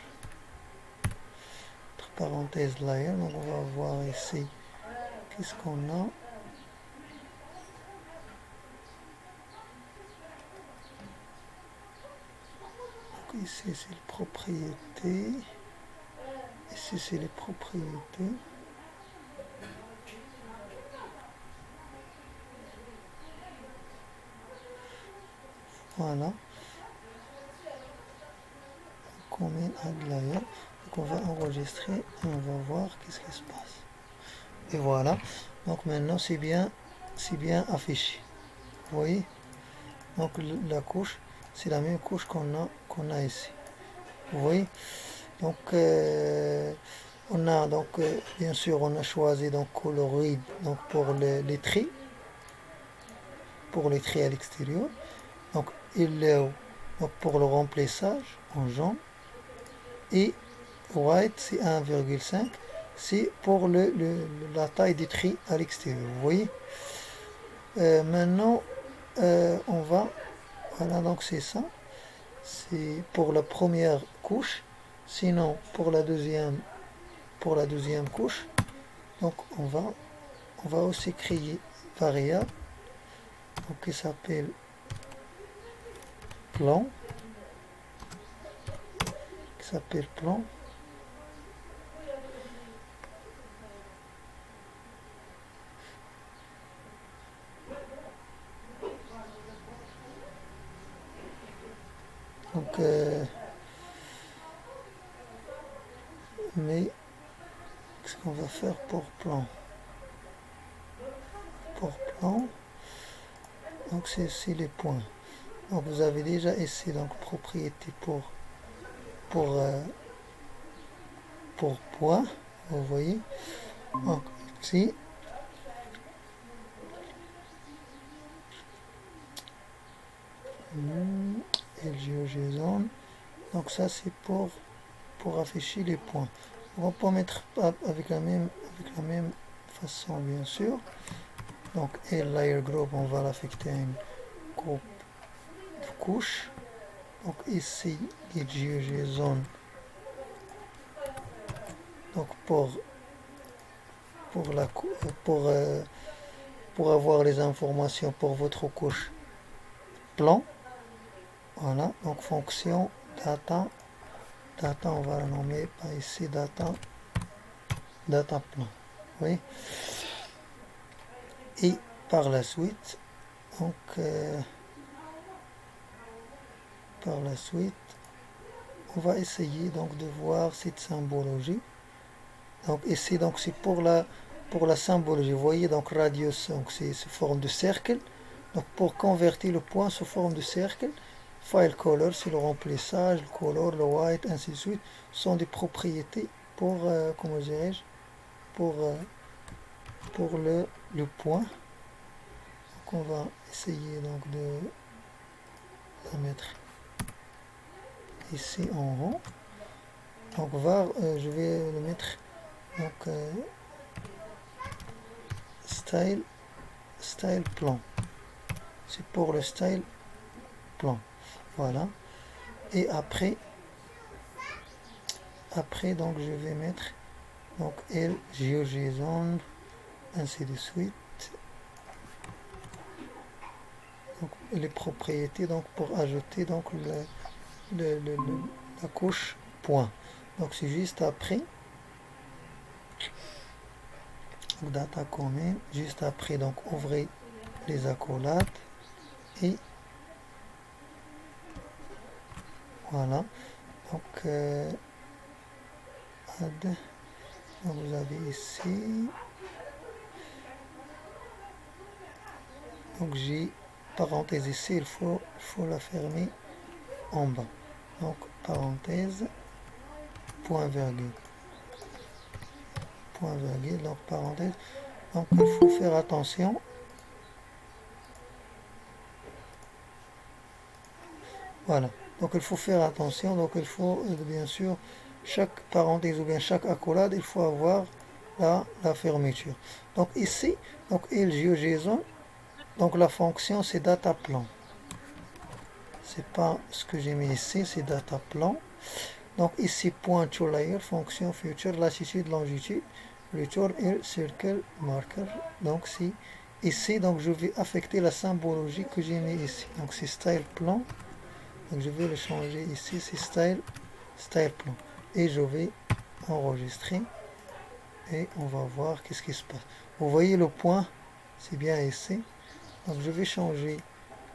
entre parenthèses layer. Donc on va voir ici qu'est-ce qu'on a. Donc ici c'est les propriétés, ici c'est les propriétés. Voilà. Commune add layer. Donc on va enregistrer et on va voir qu'est-ce qui se passe. Et voilà. Donc maintenant c'est bien affiché. Vous voyez. Donc la couche, c'est la même couche qu'on a ici. Vous voyez. Donc on a donc bien sûr on a choisi donc coloride donc pour les traits, à l'extérieur. Donc yellow donc pour le remplissage en jaune, et white c'est 1,5, c'est pour la taille des traits à l'extérieur. Vous voyez. Maintenant on va, voilà, donc c'est ça, c'est pour la première couche. Sinon pour la deuxième couche, donc on va aussi créer variable donc qui s'appelle plan, donc mais qu'est-ce qu'on va faire pour plan? Donc c'est les points. Donc vous avez déjà ici donc propriété pour poids, vous voyez. Donc ici LGOGZone, donc ça c'est pour afficher les points. On va pas mettre avec la même façon bien sûr. Donc et layer group, on va l'affecter à une groupe de couches. Donc ici GeoGZone, donc pour avoir les informations pour votre couche plan. Voilà, donc fonction data, on va la nommer par ici data plan. Oui. Et par la suite, donc on va essayer donc de voir cette symbologie. Donc ici donc c'est pour la symbologie. Vous voyez donc radius, donc c'est sous forme de cercle. Donc pour convertir le point sous forme de cercle, file color c'est le remplissage, le color, le white, ainsi de suite, sont des propriétés pour comment dirais-je, pour le point. Donc on va essayer donc de la mettre ici en haut. Donc je vais le mettre donc style plan, c'est pour le style plan. Voilà. Et après donc je vais mettre donc GeoGZone, ainsi de suite. Donc les propriétés donc pour ajouter donc la couche point. Donc c'est juste après data commune, juste après donc ouvrez les accolades et voilà. Donc add, donc vous avez ici donc j'ai parenthèse ici, il faut la fermer en bas. Donc parenthèse point virgule, donc parenthèse. Donc il faut faire attention. Voilà, donc il faut faire attention, donc il faut bien sûr chaque parenthèse ou bien chaque accolade, il faut avoir la fermeture. Donc ici, donc LGeoJSON, donc la fonction c'est dataplan. C'est pas ce que j'ai mis ici, c'est dataplan. Donc ici point to layer, fonction future, latitude, longitude, return et circle marker. Donc si ici, donc je vais affecter la symbologie que j'ai mis ici. Donc c'est style plan. Donc je vais le changer ici, c'est style plan. Et je vais enregistrer. Et on va voir qu'est-ce qui se passe. Vous voyez le point, c'est bien ici. Donc je vais changer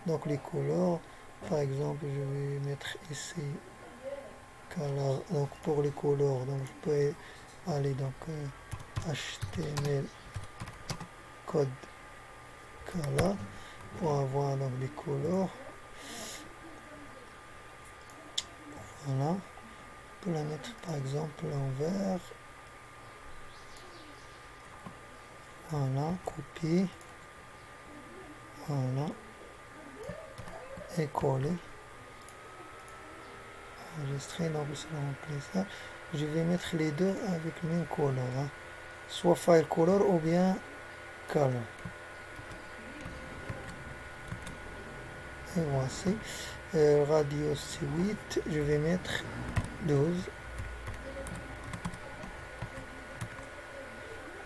donc les couleurs. Par exemple, je vais mettre ici color. Donc pour les couleurs, donc je peux aller donc HTML code color pour avoir donc les couleurs. Voilà. On peut la mettre par exemple en vert. Voilà, copier. Voilà. Et coller. Enregistrer, donc cela remplit ça. Je vais mettre les deux avec le même color. Hein. Soit file color ou bien color. Et voici. Radius 8. Je vais mettre 12.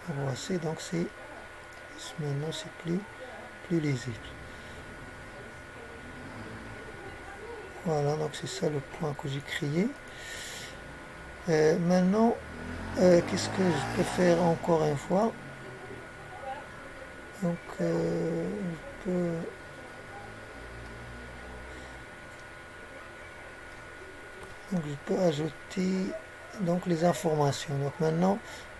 Voici, donc c'est maintenant c'est plus lisible. Voilà, donc c'est ça le point que j'ai créé. Maintenant, qu'est-ce que je peux faire encore une fois? Donc, je peux ajouter donc les informations. Donc maintenant,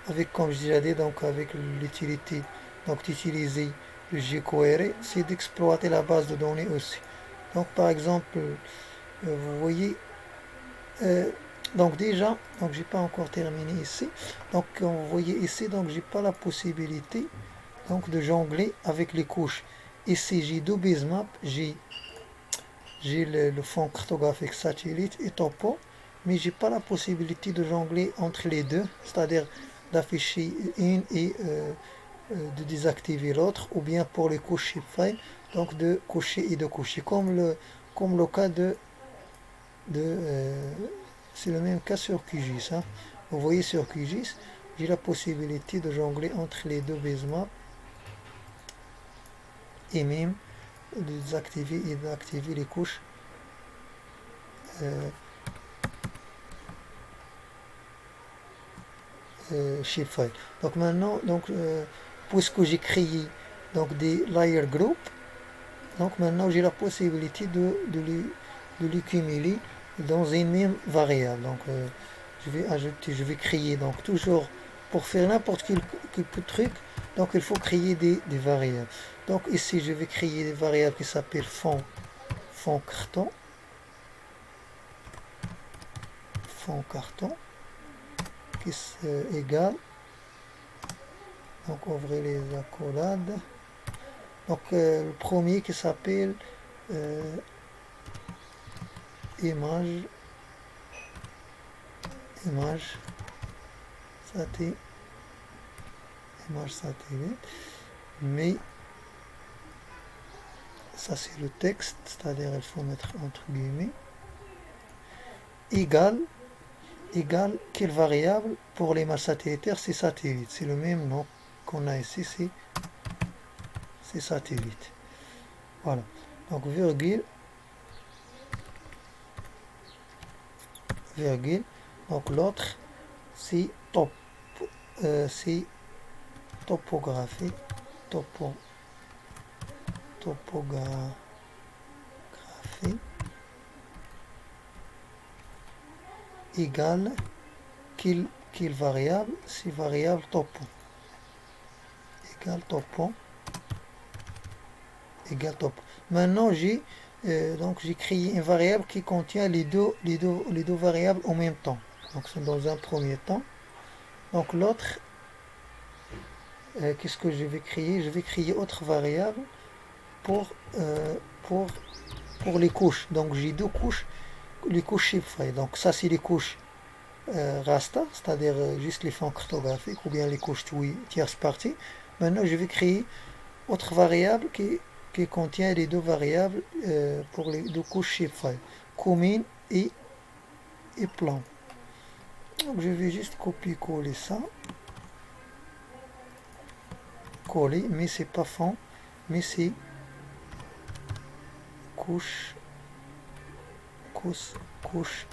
avec comme je déjà dit, donc avec l'utilité donc d'utiliser le jQuery, c'est d'exploiter la base de données aussi. Donc par exemple, vous voyez, donc déjà, donc j'ai pas encore terminé ici. Donc comme vous voyez ici, donc j'ai pas la possibilité donc de jongler avec les couches. Ici j'ai deux basemap, j'ai le fond cartographique satellite et topo, mais j'ai pas la possibilité de jongler entre les deux, c'est-à-dire d'afficher une et de désactiver l'autre, ou bien pour les couches shapefile, donc de cocher et de cocher, comme le cas c'est le même cas sur QGIS. Hein. Vous voyez sur QGIS, j'ai la possibilité de jongler entre les deux basemaps et même de désactiver et d'activer les couches shapefile. Donc maintenant, donc, puisque j'ai créé donc des layer group, donc maintenant j'ai la possibilité de les cumuler dans une même variable. Donc je vais créer donc toujours pour faire n'importe quel truc, donc il faut créer des variables. Donc ici je vais créer des variables qui s'appellent fond carton, qui est égal, donc ouvrez les accolades. Donc le premier qui s'appelle image satellite, mais ça c'est le texte, c'est-à-dire il faut mettre entre guillemets, égal quelle variable pour l'image satellitaire, c'est satellite, c'est le même nom qu'on a ici, c'est satellite. Voilà, donc virgule, donc l'autre c'est topographie, égale quelle variable, c'est variable topo, égale topo. Maintenant donc j'ai créé une variable qui contient les deux variables en même temps. Donc c'est dans un premier temps. Donc l'autre, qu'est-ce que je vais créer? Je vais créer autre variable pour, pour, pour les couches. Donc j'ai deux couches, les couches shapefile. Donc ça c'est les couches rasta, c'est-à-dire juste les fonds cartographiques ou bien les couches TWI tierce partie. Maintenant je vais créer autre variable qui contient les deux variables pour les deux couches shapefile, commune et plan. Donc je vais juste copier-coller ça, coller, mais c'est pas fond, mais c'est couche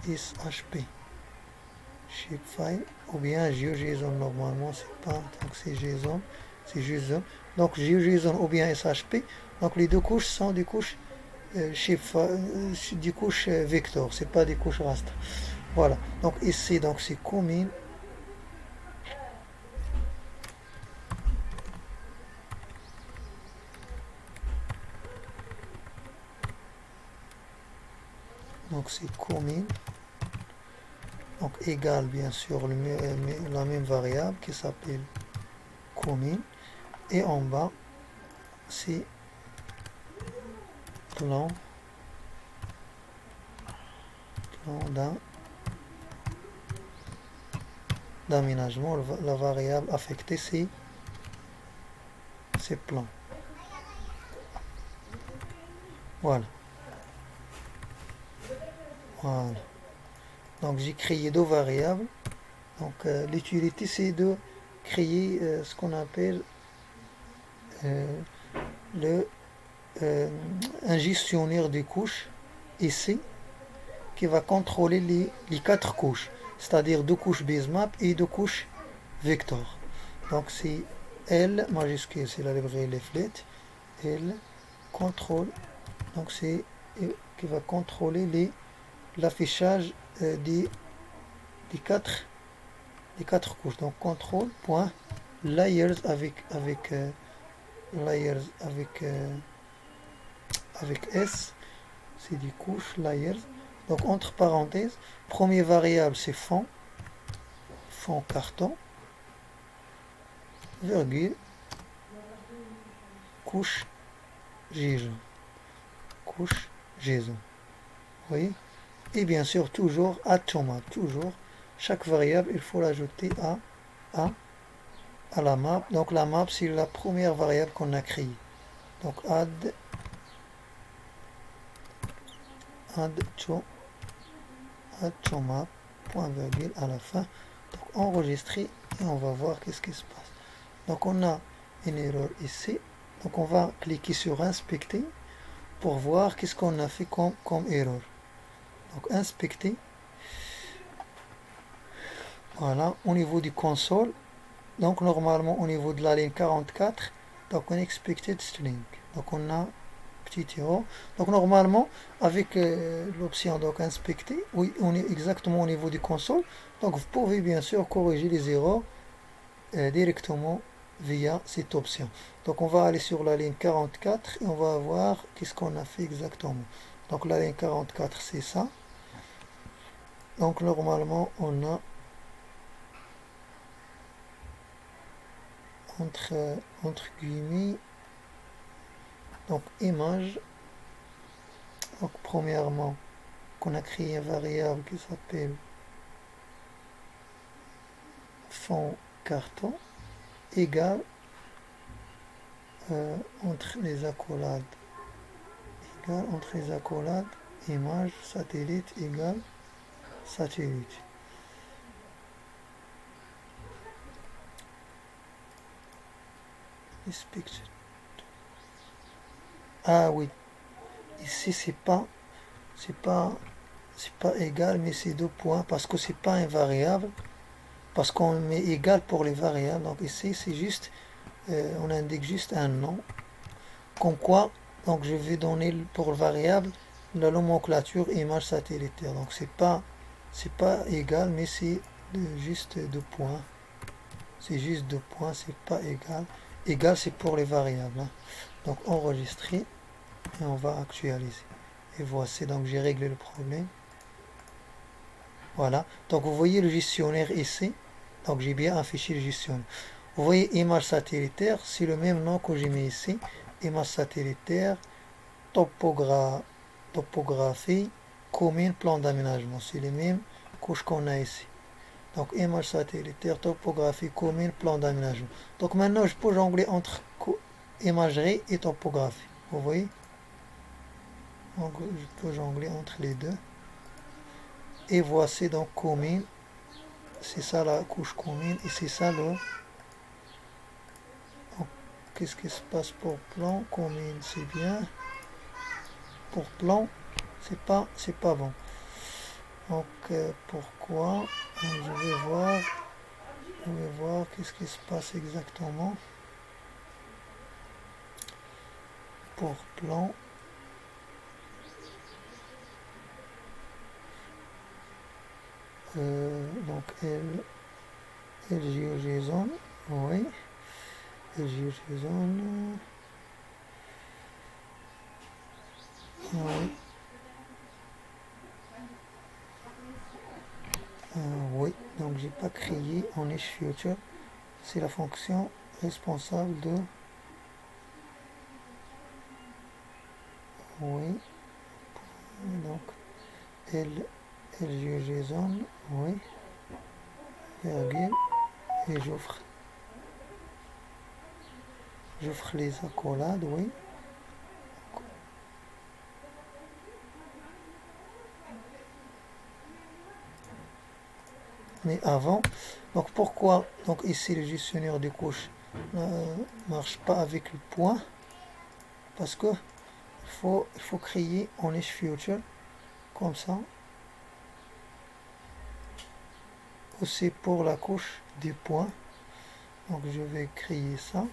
SHP shapefile ou bien GeoJSON. Normalement c'est pas, donc c'est JSON, c'est JSON. Donc GeoJSON ou bien SHP. Donc les deux couches sont des couches des couches vector, c'est pas des couches raster. Voilà. Donc ici donc c'est commune. Donc c'est commune. Donc égal bien sûr la même variable qui s'appelle commune. Et en bas c'est plan d'aménagement. La variable affectée c'est plan. Voilà. Voilà. Donc j'ai créé deux variables. Donc l'utilité c'est de créer ce qu'on appelle un gestionnaire de couches ici qui va contrôler les quatre couches, c'est-à-dire deux couches basemap et deux couches vector. Donc c'est L majuscule, c'est la librairie Leaflet, L contrôle, donc c'est qui va contrôler l'affichage des quatre couches. Donc contrôle point layers avec layers avec S, c'est des couches layers. Donc entre parenthèses, premier variable c'est fond carton, virgule, couche JSON. Couche JSON. Vous voyez? Et bien sûr toujours add to map. Toujours chaque variable il faut l'ajouter à la map. Donc la map c'est la première variable qu'on a créée. Donc add to map, point virgule à la fin. Donc enregistrer et on va voir qu'est-ce qui se passe. Donc on a une erreur ici. Donc on va cliquer sur inspecter pour voir qu'est-ce qu'on a fait comme erreur. Donc inspecter. Voilà, au niveau du console. Donc normalement au niveau de la ligne 44, donc on expected string. Donc on a petit erreur. Donc normalement avec l'option donc inspecter, oui, on est exactement au niveau du console. Donc vous pouvez bien sûr corriger les erreurs directement via cette option. Donc on va aller sur la ligne 44 et on va voir qu'est-ce qu'on a fait exactement. Donc la ligne 44 c'est ça. Donc normalement on a entre guillemets donc image. Donc premièrement qu'on a créé une variable qui s'appelle fond carton égale entre les accolades image satellite égale satellite. Ah oui, ici c'est pas égal, mais c'est deux points parce que c'est pas un variable, parce qu'on met égal pour les variables. Donc ici c'est juste on indique juste un nom, comme quoi donc je vais donner pour le variable la nomenclature image satellitaire. Donc c'est pas égal, mais c'est juste deux points. C'est juste deux points, c'est pas égal. Égal c'est pour les variables. Hein. Donc enregistrer et on va actualiser. Et voici, donc j'ai réglé le problème. Voilà. Donc vous voyez le gestionnaire ici. Donc j'ai bien affiché le gestionnaire. Vous voyez image satellitaire, c'est le même nom que j'ai mis ici. Image satellitaire, topographie, commune, plan d'aménagement. C'est les mêmes couches qu'on a ici. Donc image satellitaire, topographie, commune, plan d'aménagement. Donc maintenant je peux jongler entre imagerie et topographie. Vous voyez? Donc je peux jongler entre les deux. Et voici donc commune. C'est ça la couche commune et c'est ça le... Qu'est-ce qui se passe pour plan? Commune, c'est bien. Pour plan, c'est pas bon. Donc pourquoi? Donc, je vais voir qu'est-ce qui se passe exactement. Pour plan. Donc LGeoJSON, oui. LGeoJSON, oui. Oui, donc j'ai pas créé en EdgeFuture. C'est la fonction responsable de... Oui. Donc LGeoJSON, oui. Virgule. Et j'offre les accolades, oui. Mais avant, donc pourquoi donc ici le gestionnaire des couches ne marche pas avec le point? Parce que il faut créer en EdgeFuture comme ça. Aussi pour la couche des points. Donc je vais créer ça.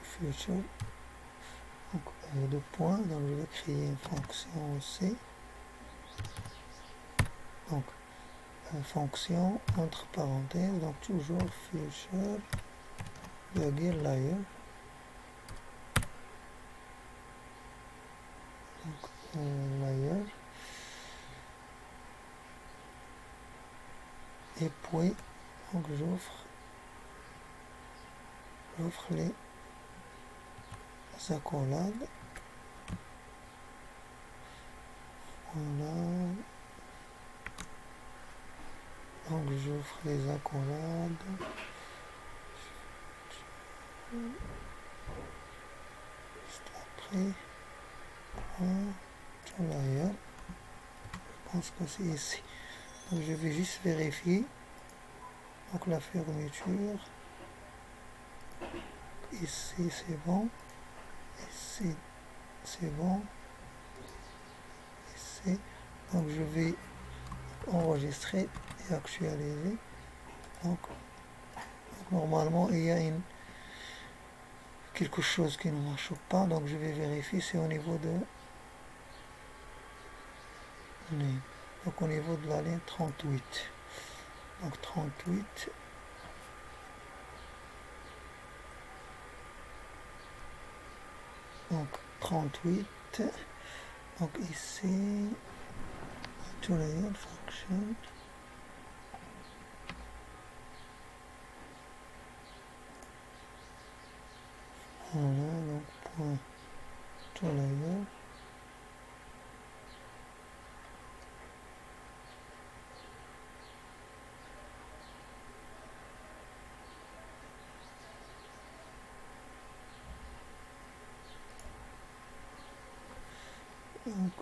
Future. Donc de points. Donc je vais créer une fonction aussi. Donc fonction entre parenthèses. Donc toujours future virgule layer. Donc layer. Et puis donc j'offre les accolades. Voilà. Donc j'offre les accolades. Juste après. Layer. Je pense que c'est ici. Donc je vais juste vérifier. Donc la fermeture. Ici c'est bon. Ici c'est bon. Ici. Donc je vais enregistrer et actualiser. Donc normalement il y a quelque chose qui ne marche pas. Donc je vais vérifier. C'est au niveau de... Donc au niveau de la ligne 38. Donc 38. Donc 38. Donc ici, to layer function. Voilà, donc point to layer. Donc,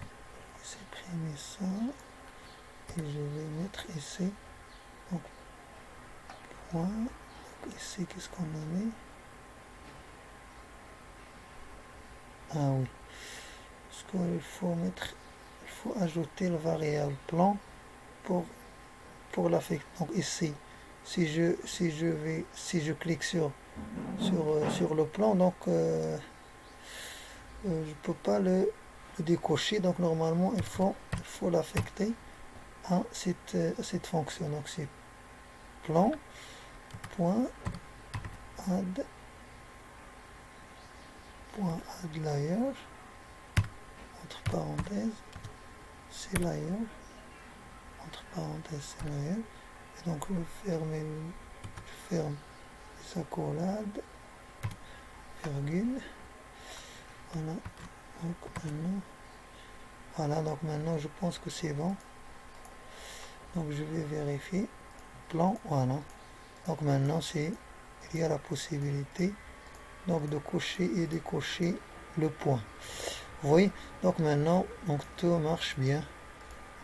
je vais supprimer ça et je vais mettre ici. Donc, point. Donc, ici, qu'est-ce qu'on a mis? Ah oui. Parce qu'il faut ajouter le variable plan pour l'affecter. Donc ici, si je clique sur le plan, donc je peux pas le décocher. Donc normalement il faut l'affecter à cette fonction. Donc c'est plan point add layer entre parenthèses c'est layer entre parenthèses c'est layer, et donc je ferme les accolades, virgule, voilà. Donc maintenant je pense que c'est bon, donc je vais vérifier plan, voilà. Donc maintenant il y a la possibilité donc de cocher et décocher le point, vous voyez. Donc maintenant donc tout marche bien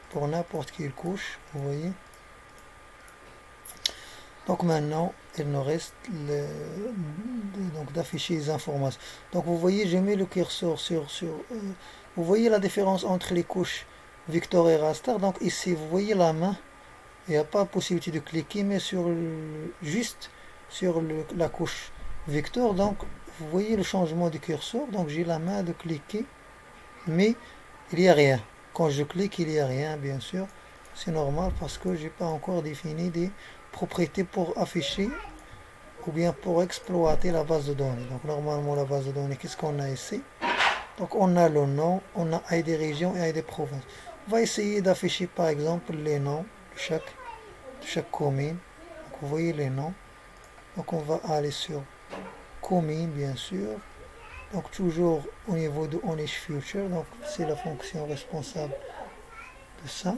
pour n'importe quelle couche, vous voyez. Donc maintenant il nous reste donc d'afficher les informations. Donc vous voyez, j'ai mis le curseur sur vous voyez la différence entre les couches vector et raster. Donc ici vous voyez la main, il n'y a pas possibilité de cliquer, mais juste sur la couche vector, donc vous voyez le changement du curseur. Donc j'ai la main de cliquer, mais il n'y a rien. Quand je clique, il n'y a rien, bien sûr. C'est normal parce que j'ai pas encore défini des propriétés pour afficher ou bien pour exploiter la base de données. Donc normalement la base de données, qu'est-ce qu'on a ici? Donc on a le nom, on a ID région et ID province. On va essayer d'afficher par exemple les noms de chaque commune. Donc vous voyez les noms. Donc on va aller sur commune, bien sûr. Donc toujours au niveau de OnishFuture, donc c'est la fonction responsable de ça.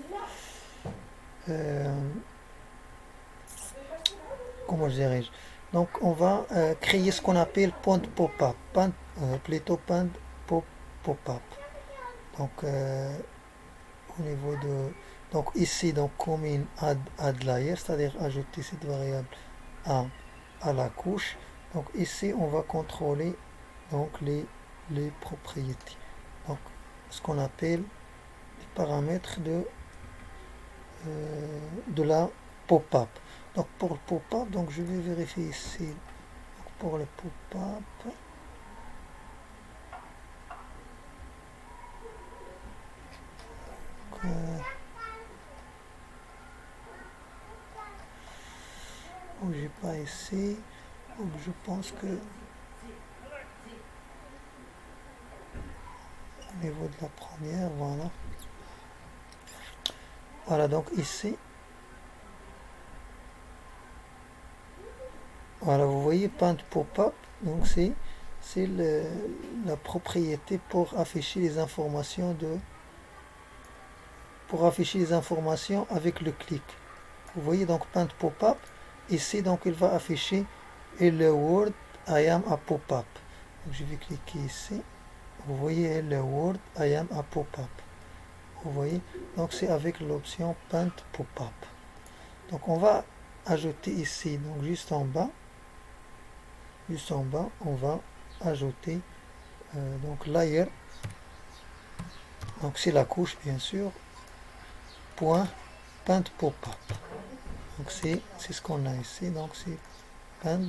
Comment je dirais-je? Donc on va créer ce qu'on appelle point pop-up, plutôt point pop-up. Donc au niveau de donc ici donc commune add layer, c'est-à-dire ajouter cette variable à la couche. Donc ici on va contrôler donc les propriétés, donc ce qu'on appelle les paramètres de la pop-up. Donc pour le pop-up, donc je vais vérifier ici. Donc pour le pop-up, j'ai pas ici, donc je pense que au niveau de la première, voilà, donc ici, voilà, vous voyez paint pop-up, donc c'est la propriété pour afficher les informations avec le clic. Vous voyez donc paint pop-up, ici donc il va afficher le word I am a pop-up. Je vais cliquer ici. Vous voyez le word I am a pop-up. Vous voyez, donc c'est avec l'option paint pop-up. Donc on va ajouter ici, donc juste en bas, on va ajouter donc layer. Donc c'est la couche bien sûr. Point paint pop-up. Donc c'est ce qu'on a ici. Donc c'est paint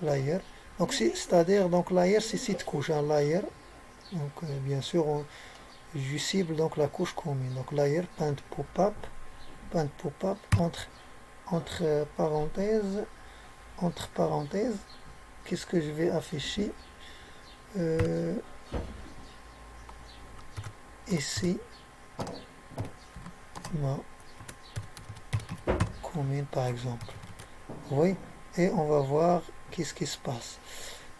layer. Donc c'est-à-dire donc layer c'est cette couche, un layer. Donc bien sûr je cible donc la couche commune. Donc layer paint pop-up entre parenthèses, qu'est-ce que je vais afficher ici ma commune par exemple. Oui, et on va voir qu'est-ce qui se passe.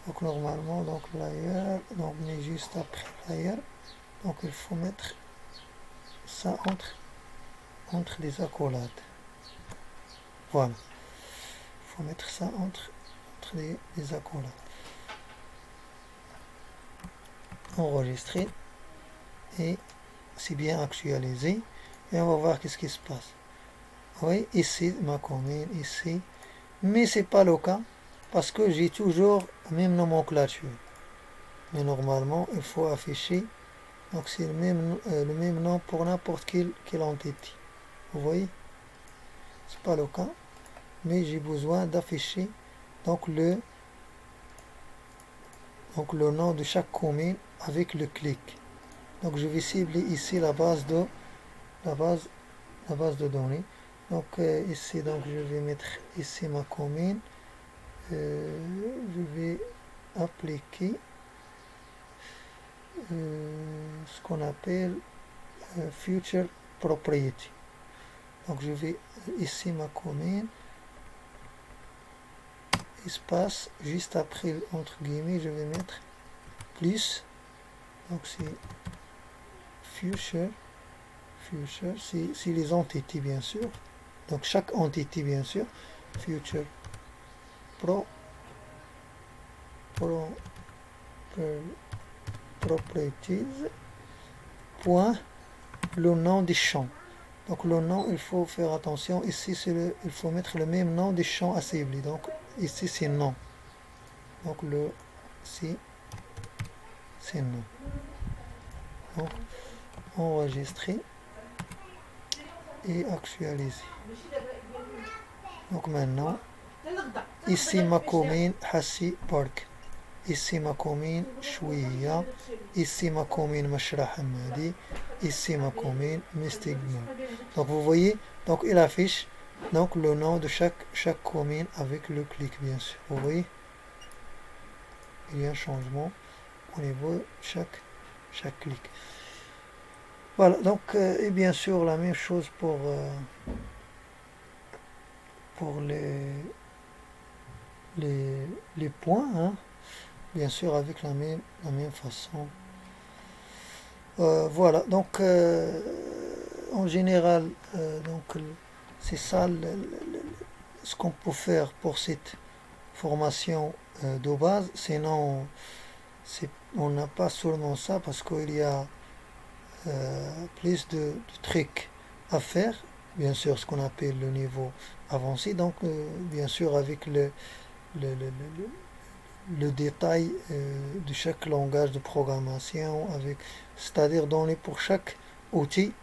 Donc normalement donc layer, donc on est juste après layer, donc il faut mettre ça entre des accolades. Voilà, il faut mettre ça entre les accolades. Enregistrer, et c'est bien actualisé, et on va voir qu'est-ce qui se passe. Oui, ici ma commune, ici, mais c'est pas le cas parce que j'ai toujours la même nomenclature. Mais normalement il faut afficher, donc c'est le même nom pour n'importe quelle entité. Vous voyez, c'est pas le cas, mais j'ai besoin d'afficher donc le nom de chaque commune avec le clic. Donc je vais cibler ici la base la base de données. Donc ici, donc je vais mettre ici ma commune. Je vais appliquer ce qu'on appelle future propriety. Donc je vais ici ma commune, espace, juste après entre guillemets je vais mettre plus, donc c'est future, c'est les entités bien sûr, donc chaque entité bien sûr, future properties, point, le nom du champ. Donc le nom, il faut faire attention, ici il faut mettre le même nom du champ assembly, donc ici c'est nom, donc le c'est nom. Donc enregistrer et actualiser. Donc maintenant, ici ma commune Hassi Park, ici ma commune Chouïa, ici ma commune Mashra Hamadi, ici ma commune Mystic Moon. Donc vous voyez, donc il affiche donc le nom de chaque commune avec le clic bien sûr. Vous voyez, il y a un changement au niveau de chaque clic. Voilà, donc et bien sûr la même chose pour les points, hein, bien sûr avec la même façon. Voilà, donc en général, donc c'est ça ce qu'on peut faire pour cette formation de base. Sinon, on n'a pas seulement ça parce qu'il y a plus de trucs à faire. Bien sûr, ce qu'on appelle le niveau avancé. Donc, bien sûr, avec le détail de chaque langage de programmation, c'est-à-dire donner pour chaque outil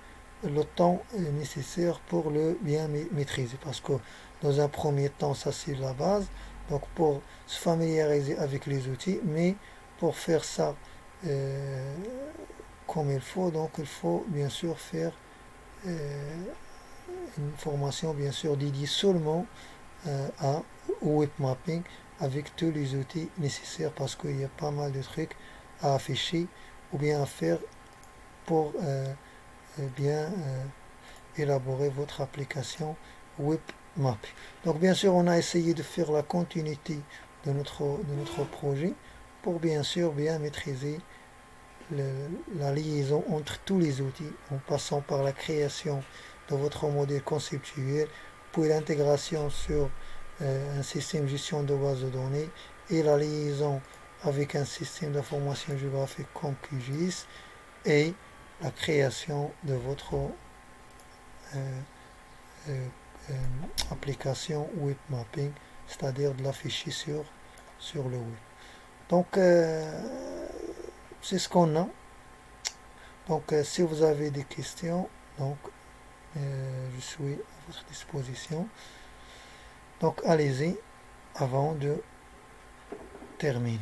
le temps nécessaire pour le bien maîtriser. Parce que dans un premier temps, ça c'est la base. Donc pour se familiariser avec les outils, mais pour faire ça comme il faut, donc il faut bien sûr faire une formation bien sûr dédiée seulement au web mapping avec tous les outils nécessaires parce qu'il y a pas mal de trucs à afficher ou bien à faire pour bien élaborer votre application web mapping. Donc bien sûr on a essayé de faire la continuité de notre projet pour bien sûr bien maîtriser la liaison entre tous les outils en passant par la création de votre modèle conceptuel, puis l'intégration sur un système de gestion de base de données et la liaison avec un système d'information géographique comme QGIS et la création de votre application web mapping, c'est-à-dire de l'afficher sur le web. Donc c'est ce qu'on a. Donc si vous avez des questions, donc je suis à votre disposition. Donc allez-y avant de terminer.